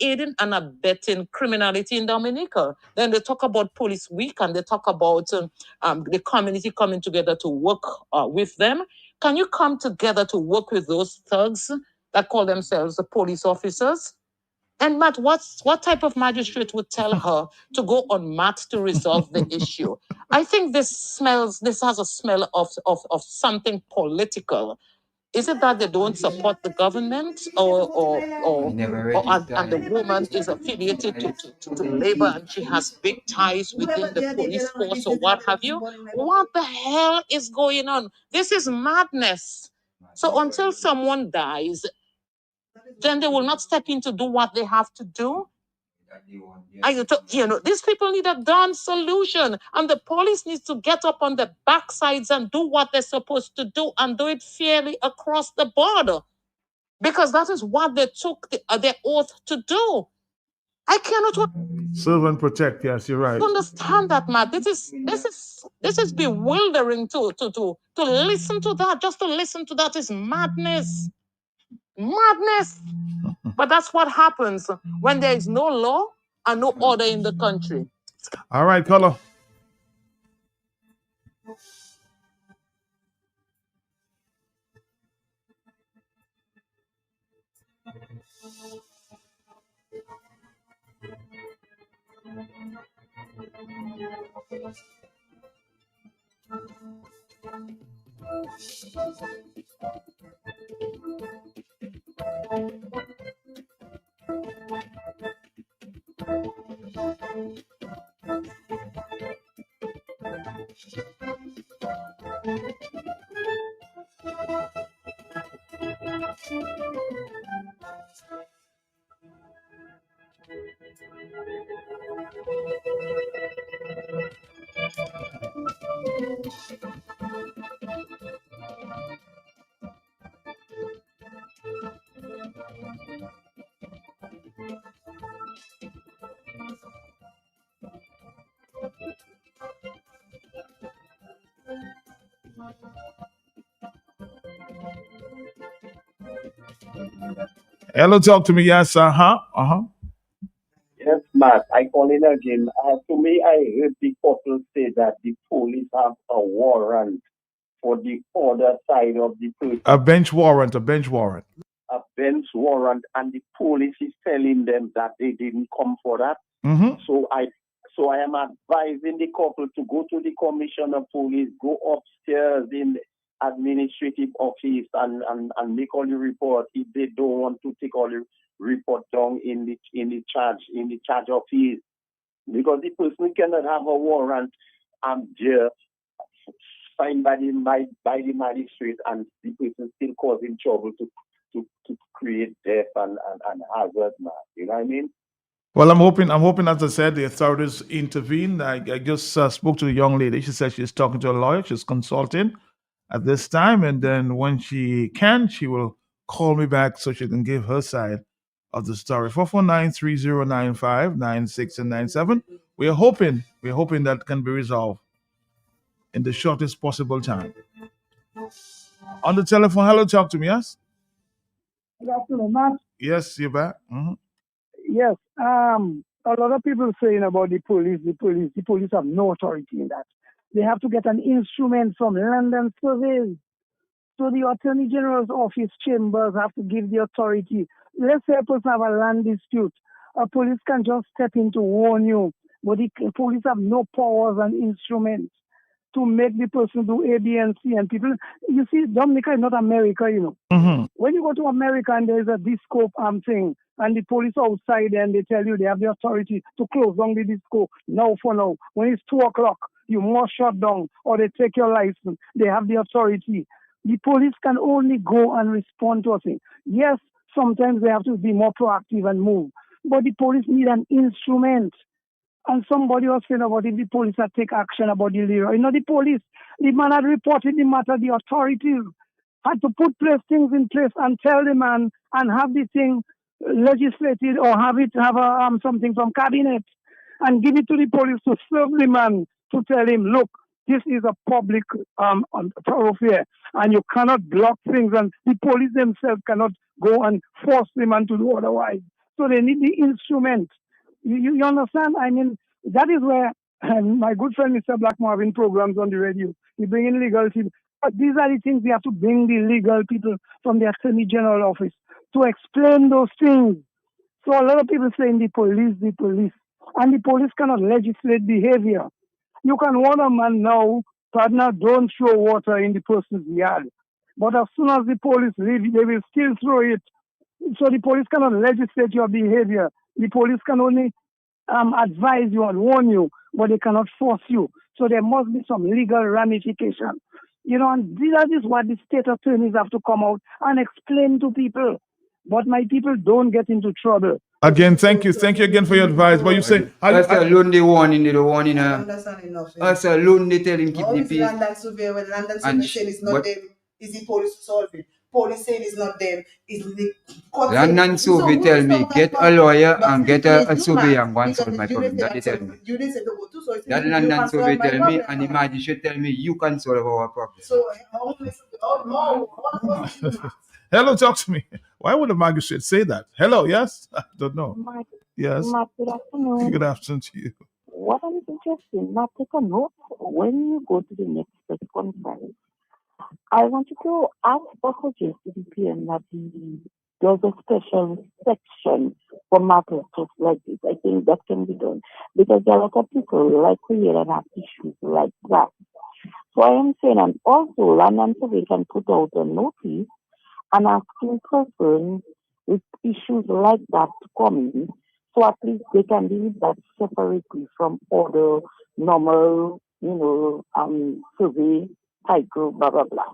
aiding and abetting criminality in Dominica. Then they talk about Police Week and they talk about the community coming together to work with them. Can you come together to work with those thugs that call themselves the police officers? And Matt, what type of magistrate would tell her to go on Matt to resolve the issue? I think this has a smell of something political. Is it that they don't support the government or and the woman is affiliated to Labour and she has big ties within the police force or what have you? What the hell is going on? This is madness. So until someone dies, then they will not step in to do what they have to do. These people need a darn solution, and the police needs to get up on their backsides and do what they're supposed to do and do it fairly across the border, because that is what they took their oath to do. I cannot serve and protect. Yes, you're right. understand that, Matt. This is bewildering to listen to that. Just to listen to that is madness. Madness. But that's what happens when there is no law and no order in the country. All right, Color. Hello, talk to me. Yes, Yes, Matt, I call in again. To me, I heard the couple say that the police have a warrant for the other side of the person. a bench warrant. A bench warrant, and the police is telling them that they didn't come for that. Mm-hmm. So I am advising the couple to go to the commissioner of police, go upstairs in the administrative office and make all the report if they don't want to take all the report down in the charge office, because the person cannot have a warrant jail signed by the magistrate and the person still causing trouble to create death and hazard, man. You know what I mean? Well, I'm hoping, as I said, the authorities intervene. I just spoke to the young lady. She said she's talking to a lawyer. She's consulting at this time. And then when she can, she will call me back so she can give her side of the story. 449-3095-96 and 97. We're hoping that can be resolved in the shortest possible time. On the telephone, hello, talk to me, yes? Good afternoon, Matt. Yes, you're back. Mm-hmm. Yes. A lot of people saying about the police have no authority in that. They have to get an instrument from London surveys. So the Attorney General's office chambers have to give the authority. Let's say a person have a land dispute. A police can just step in to warn you, but the police have no powers and instruments to make the person do A, B, and C. And people, you see, Dominica is not America, you know. Mm-hmm. When you go to America and there is a disco thing, and the police outside and they tell you they have the authority to close down the disco now for now. When it's 2 o'clock, you must shut down or they take your license. They have the authority. The police can only go and respond to a thing. Yes, sometimes they have to be more proactive and move. but the police need an instrument. And somebody was saying about if the police had take action about the Leroy. You know, the man had reported the matter, the authorities had to put things in place and tell the man and have the thing legislated or have something from cabinet and give it to the police to serve the man to tell him, look, this is a public thoroughfare and you cannot block things and the police themselves cannot go and force the man to do otherwise. So they need the instrument. You understand? I mean, that is where my good friend Mr. Blackmore having programs on the radio. He bring in legal people. But these are the things we have to bring the legal people from the Attorney General office to explain those things. So a lot of people saying the police. And the police cannot legislate behavior. You can warn a man now, partner, don't throw water in the person's yard. But as soon as the police leave, they will still throw it. So the police cannot legislate your behavior. The police can only advise you and warn you, but they cannot force you. So there must be some legal ramification. You know, and that is what the state attorneys have to come out and explain to people. But my people don't get into trouble. Again, thank you again for your advice. But you say, That's alone the warning, Understand enough. That's alone they tell him keep How the is peace. London surveyor when London surveyor saying it's not them? Is the police to solve it? Police saying it's not them. Is the court London survey tell me get a lawyer and get a surveyor and go and solve my problem. That they tell me. You didn't say to go to, so it's That London survey tell me and the magistrate tell me you can solve our problem. So how hello, talk to me. Why would the magistrate say that? Hello, yes? I don't know. Yes. Good afternoon. Good afternoon to you. What I'm suggesting, now take a note when you go to the next press conference. I want you to ask or suggest to the PM that there's a special section for matters just like this. I think that can be done because there are a lot of people like we here that have issues like that. So I am saying, and also London Survey can put out a notice and asking persons with issues like that to come in, so at least they can deal with that separately from other normal, survey title, blah, blah, blah.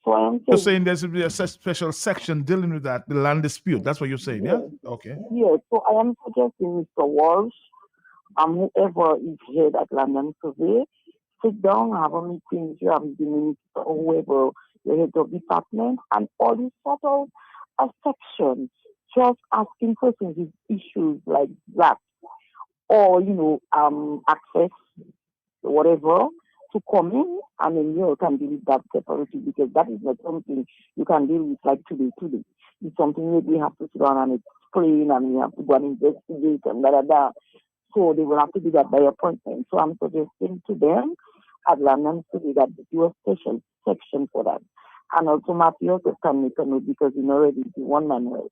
So I am You're saying, saying there should be a special section dealing with that, the land dispute. That's what you're saying, yeah? Okay. yeah, so I am suggesting Mr. Walsh, whoever is head at London Survey, sit down, have a meeting, you have the minister or whoever, the head of department, and all this sort of a section, just asking persons with issues like that, or, access, whatever, to come in, and then you can deal with that separately, because that is not something you can deal with like today. It's something that we have to sit down and explain, and we have to go and investigate, and da. So they will have to do that by appointment. So I'm suggesting to them at London City that they do a special section for that. And also Matthew also can make a note because already the one man well.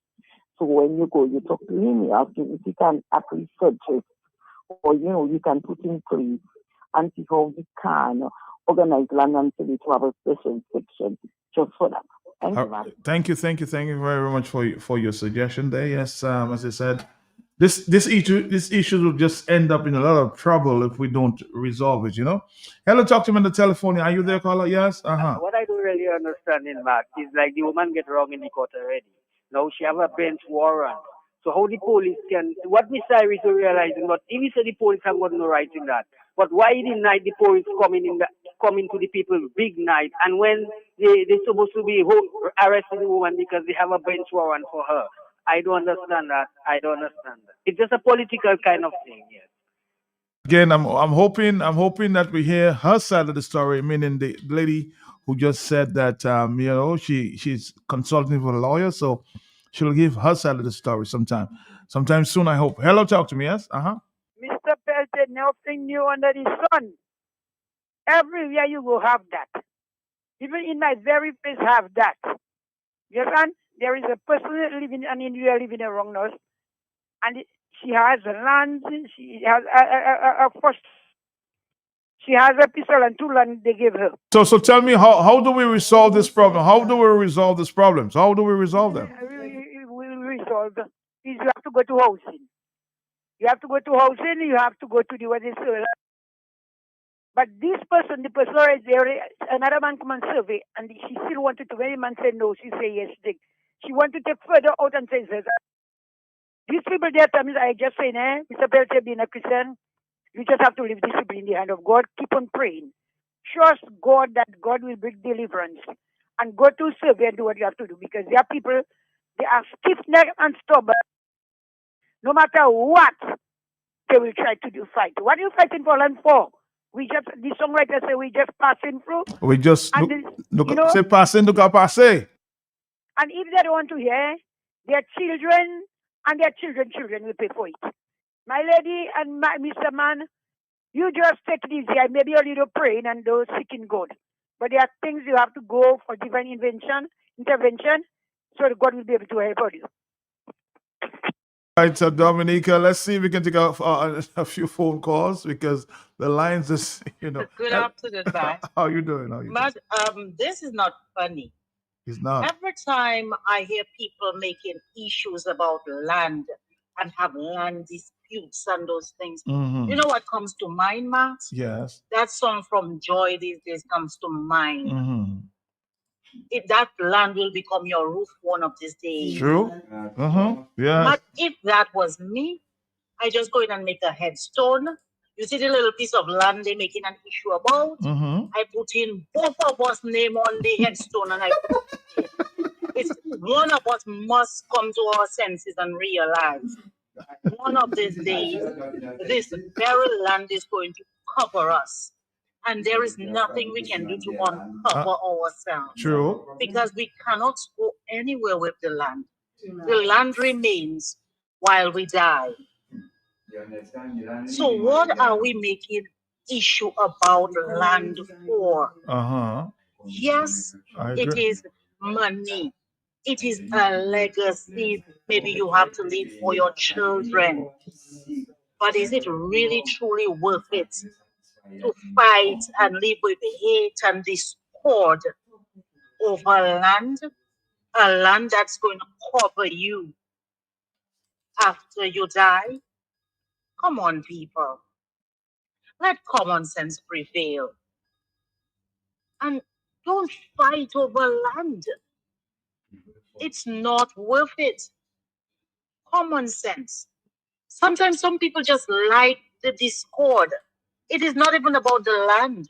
So when you go, you talk to him, you ask him if he can actually suggest, or you can put in place and see how we can organize London City to have a special section just for that. Thank you, Matt. Thank you very much for your suggestion there. Yes, as I said, this issue will just end up in a lot of trouble if we don't resolve it. Hello, talk to me on the telephone. Are you there, caller? Yes. What I don't really understand in Mark is like the woman get wrong in the court already. Now she have a bench warrant. So how the police can, what Mr. Iris is realizing, but if he said the police have got no right in that, but why didn't the police coming to the people big night, and when they're supposed to be arresting the woman because they have a bench warrant for her? I don't understand that. It's just a political kind of thing, yes. Again, I'm hoping that we hear her side of the story, meaning the lady who just said that she's consulting with a lawyer, so she'll give her side of the story sometime soon, I hope. Hello, talk to me, yes? Mr. Pelted, nothing new under the sun. Everywhere you go have that. Even in my very place have that. You understand? There is a person living, an Indian living around us, and she has land, she has she has a pistol and 2 land they gave her. So tell me, how do we resolve this problem? How do we resolve these problems? How do we resolve them? We resolve. You have to go to housing. You have to go to the what they say. But this person, the person is there, another man come and survey, and she still wanted to. When the man said no, she said yes. She wanted to take further out and say, These people there, Thomas, I just saying, Mr. Peltier being a Christian, you just have to leave these people in the hand of God. Keep on praying. Trust God that God will bring deliverance. And go to survey and do what you have to do. Because there are people, they are stiff-necked and stubborn. No matter what, they will try to do fight. What are you fighting for land for? The songwriter say we just passing through. We just And look, you know, say passing, look at passe. and if they don't want to hear, their children and their children will pay for it. My lady and Mr. Man, you just take it easy. I maybe a little praying and those seeking God. But there are things you have to go for divine intervention, so that God will be able to help you. Right, so Dominica, let's see if we can take a few phone calls because the lines is, Good afternoon, man. How you doing? How you doing? Matt, this is not funny. It's not. Every time I hear people making issues about land and have land disputes and those things, Mhm. you know what comes to mind, Matt? Yes. That song from Joy these days comes to mind. Mm-hmm. If that land will become your roof one of these days. True. Yeah. But if that was me, I just go in and make a headstone. You see the little piece of land they're making an issue about? Mm-hmm. I put in both of us' name on the headstone and it's one of us must come to our senses and realize one of these days this very land is going to cover us. And there is nothing we can do to uncover ourselves. True. Because we cannot go anywhere with the land. The land remains while we die. So what are we making issue about land for? Uh-huh. Yes, I it agree. is money. It is a legacy maybe you have to leave for your children. But is it really truly worth it to fight and live with hate and discord over land? A land that's going to cover you after you die? Come on, people. Let common sense prevail. And don't fight over land. It's not worth it. Common sense. Sometimes some people just like the discord. It is not even about the land.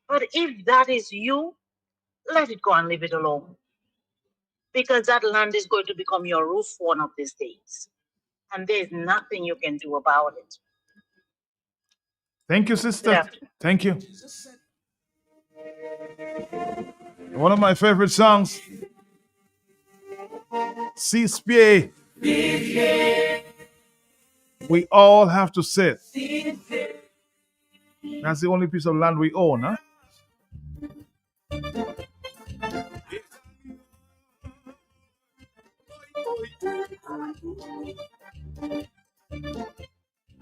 But if that is you, let it go and leave it alone. Because that land is going to become your roof one of these days. And there's nothing you can do about it. Thank you, sister. Thank you. One of my favorite songs, C-SPA. We all have to sit. That's the only piece of land we own, huh?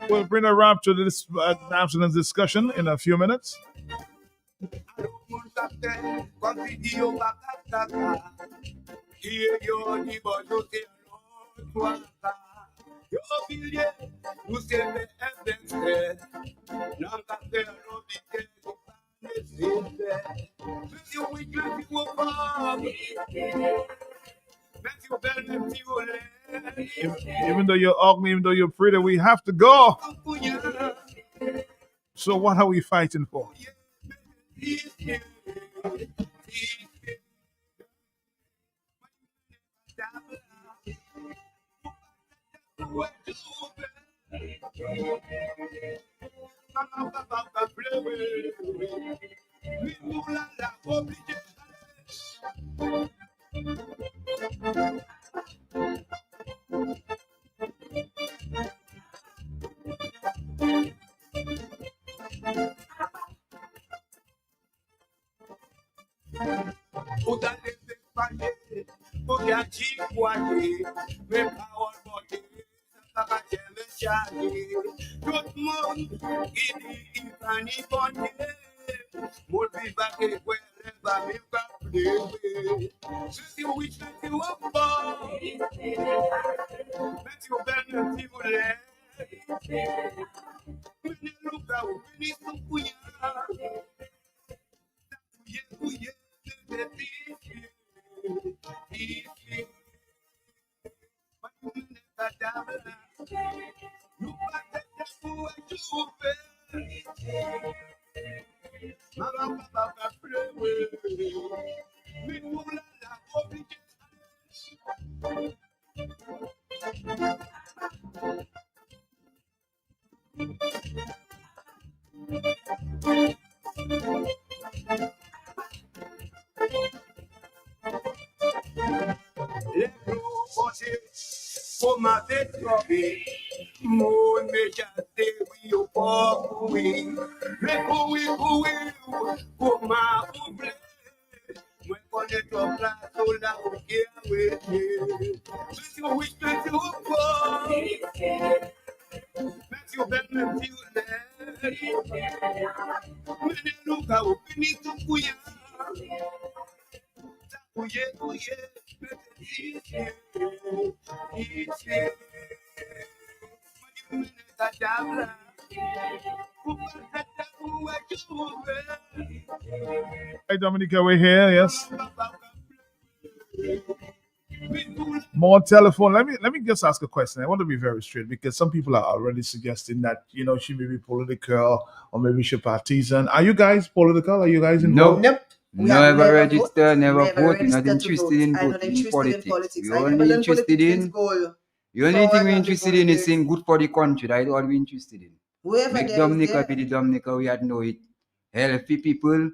We'll bring a wrap to this afternoon's discussion in a few minutes. Even though you're ugly, even though you're pretty, we have to go. So what are we fighting for? Hey, Dominica, we're here. Yes. More telephone. Let me just ask a question. I want to be very straight because some people are already suggesting that she may be political or maybe she's partisan. Are you guys political? Are you guys involved? Nope. We have Never never register, never never vote. We're not registered to interested vote. in I'm not voting in interested in politics. politics. We're I never only learned interested politics since in school. the only So thing I we're don't do interested in is politics. saying good for the country. That's all we're interested in. Whoever Make there is Dominica there. be the Dominica we had know it. Healthy people,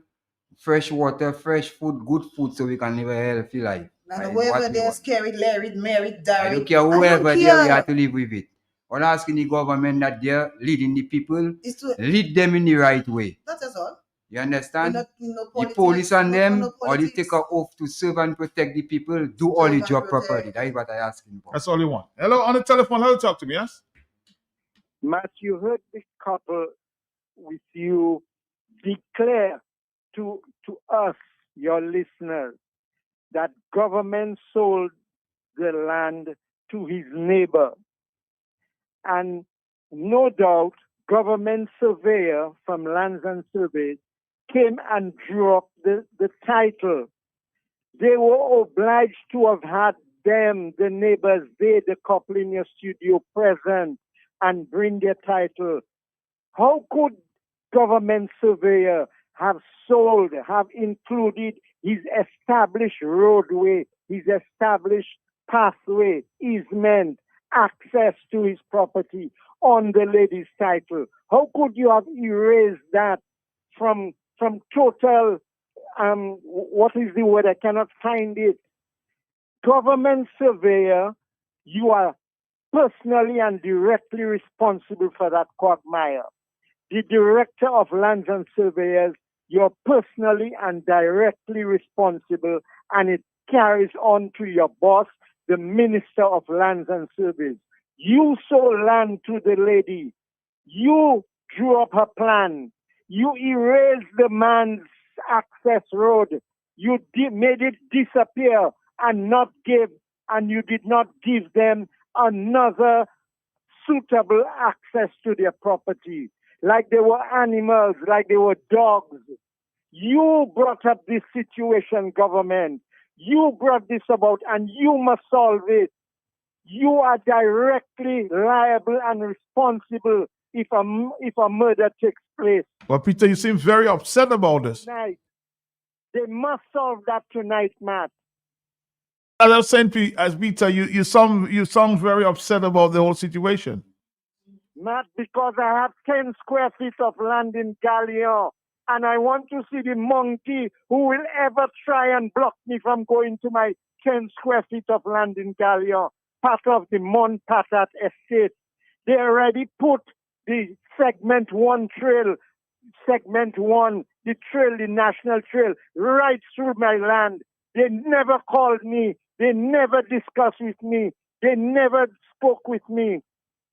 fresh water, fresh food, good food so we can live a healthy life. And That is whoever what we there's want. carried, Larry, Mary, I Darry. don't care I don't whoever there, we care. have to live with it. All asking the government that they're leading the people, It's to lead them in the right way. that is all. You We're understand? not in no The politics. police and Not for them, no or they politics. take an oath to serve and protect the people, do all Serve the and job protect. properly. That is what I asking for. That's all you want. Hello, on the telephone. Hello, talk to me. Yes. Matt, you heard this couple with you declare to us, your listeners, that government sold the land to his neighbor. And no doubt, government surveyor from Lands and Surveys came and drew up the title. They were obliged to have had them, the neighbors, the couple in your studio present and bring their title. How could government surveyor have sold, have included his established roadway, his established pathway, easement, access to his property on the lady's title? How could you have erased that from total, what is the word? I cannot find it. Government surveyor, you are personally and directly responsible for that quagmire. The director of Lands and Surveyors, you're personally and directly responsible, and it carries on to your boss, the Minister of Lands and Surveys. You sold land to the lady. You drew up her plan. You erased the man's access road. You made it disappear and you did not give them another suitable access to their property. Like they were animals, like they were dogs. You brought up this situation, government. You brought this about, and you must solve it. You are directly liable and responsible if a murder takes place. Well, Peter, you seem very upset about this. Tonight. They must solve that tonight, Matt. As I was saying, Peter, you sound very upset about the whole situation. Matt, because I have 10 square feet of land in Galion, and I want to see the monkey who will ever try and block me from going to my 10 square feet of land in Galion, part of the Montpatat estate. They already put the segment 1 trail, the trail, the national trail, right through my land. They never called me. They never discussed with me. They never spoke with me.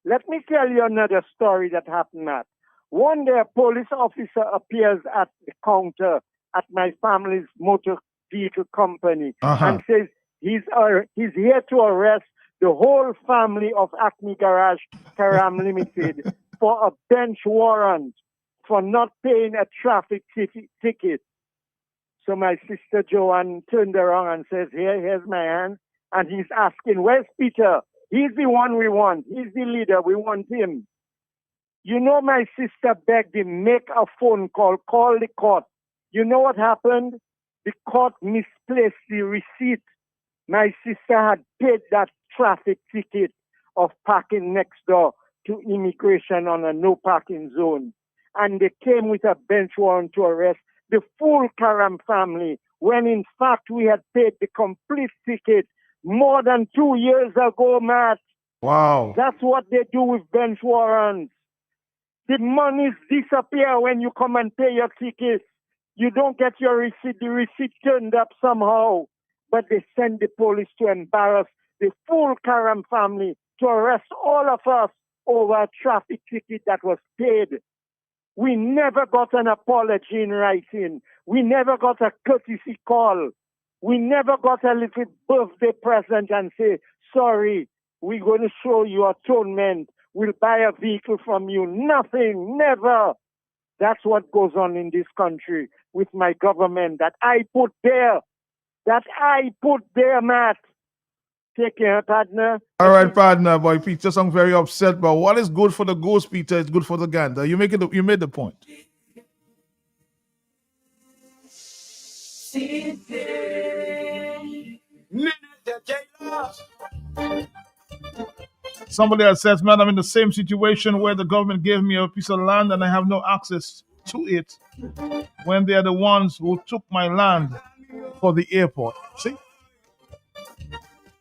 Let me tell you another story that happened, Matt. One day, a police officer appears at the counter at my family's motor vehicle company and says he's here to arrest the whole family of Acme Garage Karam Limited for a bench warrant for not paying a traffic ticket. So my sister Joanne turned around and says, here's my hand. And he's asking, where's Peter? He's the one we want. He's the leader. We want him. You know, my sister begged him, make a phone call the court. You know what happened? The court misplaced the receipt. My sister had paid that traffic ticket of parking next door to immigration on a no parking zone. And they came with a bench warrant to arrest the full Karam family, when in fact we had paid the complete ticket more than 2 years ago, Matt. Wow. That's what they do with bench warrants. The monies disappear when you come and pay your tickets. You don't get your receipt. The receipt turned up somehow. But they send the police to embarrass the full Karam family, to arrest all of us over a traffic ticket that was paid. We never got an apology in writing. We never got a courtesy call. We never got a little birthday present and say, sorry, we're going to show you atonement. We'll buy a vehicle from you. Nothing, never. That's what goes on in this country with my government that I put there. Matt. Take care, partner. All right, partner. Boy, Peter sounds very upset, but what is good for the goose, Peter, is good for the gander. You made the point. Somebody else says, man, I'm in the same situation where the government gave me a piece of land and I have no access to it when they are the ones who took my land for the airport. See? And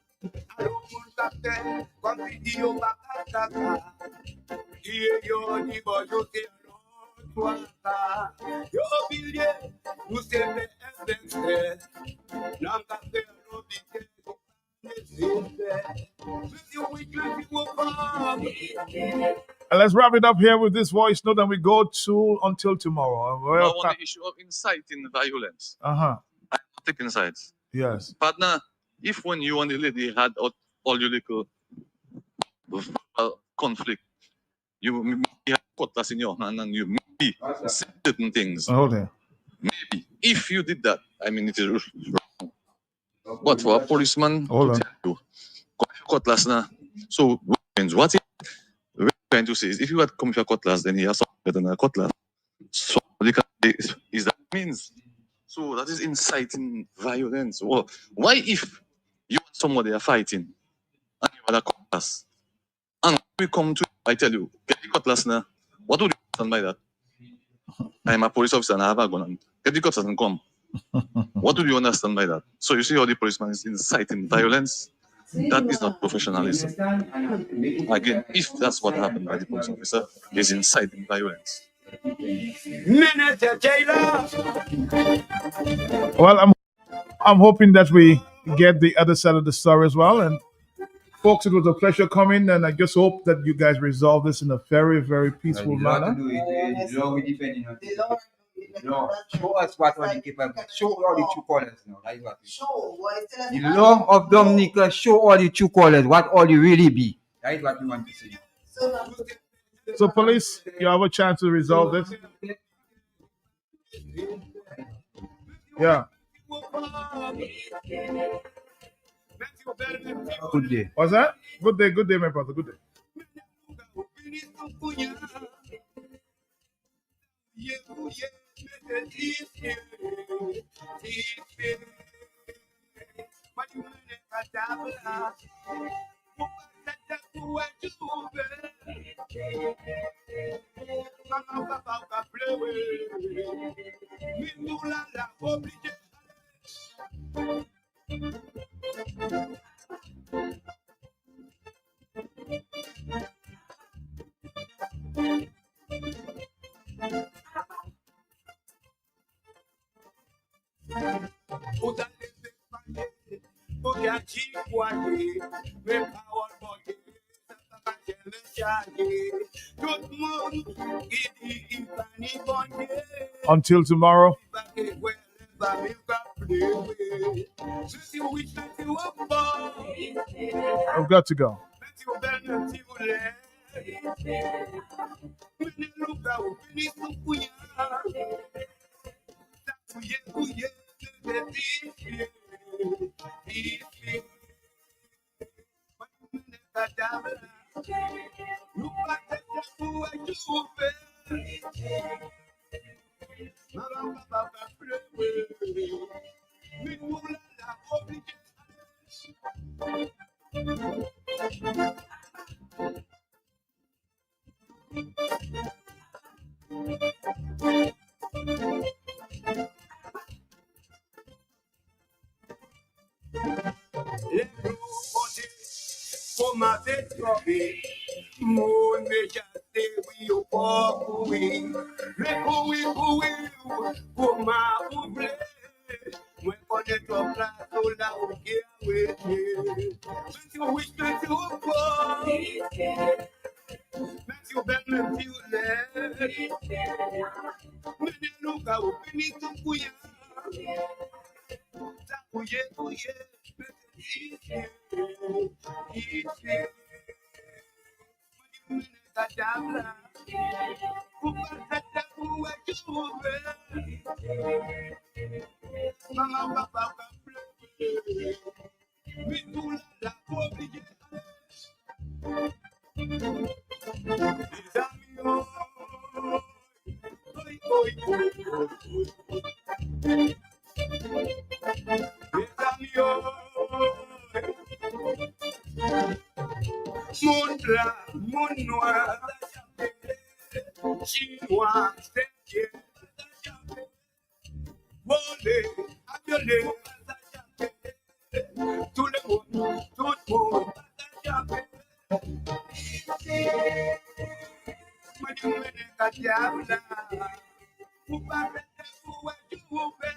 let's wrap it up here with this voice note, and we go to until tomorrow. Now on the issue of inciting violence. Uh-huh. I'm not taking sides. Yes. Partner, if when you and the lady had all your little conflict, you had cutlass in your hand and you maybe said certain things. Oh, there. Maybe. If you did that, I mean, it is wrong. But for a policeman to tell you, cutlass now. So, what we're trying to say is, if you had come with a cutlass, then he has something better than a cutlass. So, is that means? So, that is inciting violence. Well, why if you and somebody are fighting and you had a cutlass, and we come to, I tell you, get the cutlass now, what would you understand by that? I'm a police officer and I have a gun, and get the cutlass and come. What do you understand by that? So you see how the policeman is inciting violence? That is not professionalism. Again, if that's what happened by the police officer, is inciting violence. Well, I'm hoping that we get the other side of the story as well. And folks, it was a pleasure coming, and I just hope that you guys resolve this in a very, very peaceful manner. Show us what are the capable. Show all the true colors now. That is what we the law of Dominica, show all the true colors, what all you really be. That is what we want to see. So, police, you have a chance to resolve this. Yeah. Good day. What's that? Good day, my brother. Good day. Until tomorrow. I've got to go. Moon me just say we you walk away. Reko we go we kuma uble. When connect to class so that we get away. Make you wish that you go. Make you bend and feel less. When you look out, we need to kuya. Kuye kuye. Easy. Kadabra, Mama Papa, we do la Mondra, Monnoir, Chinois, Volé, Abiolé, tout le monde, tout le monde, Madame Kadiabla, vous parlez de vous et du mauvais.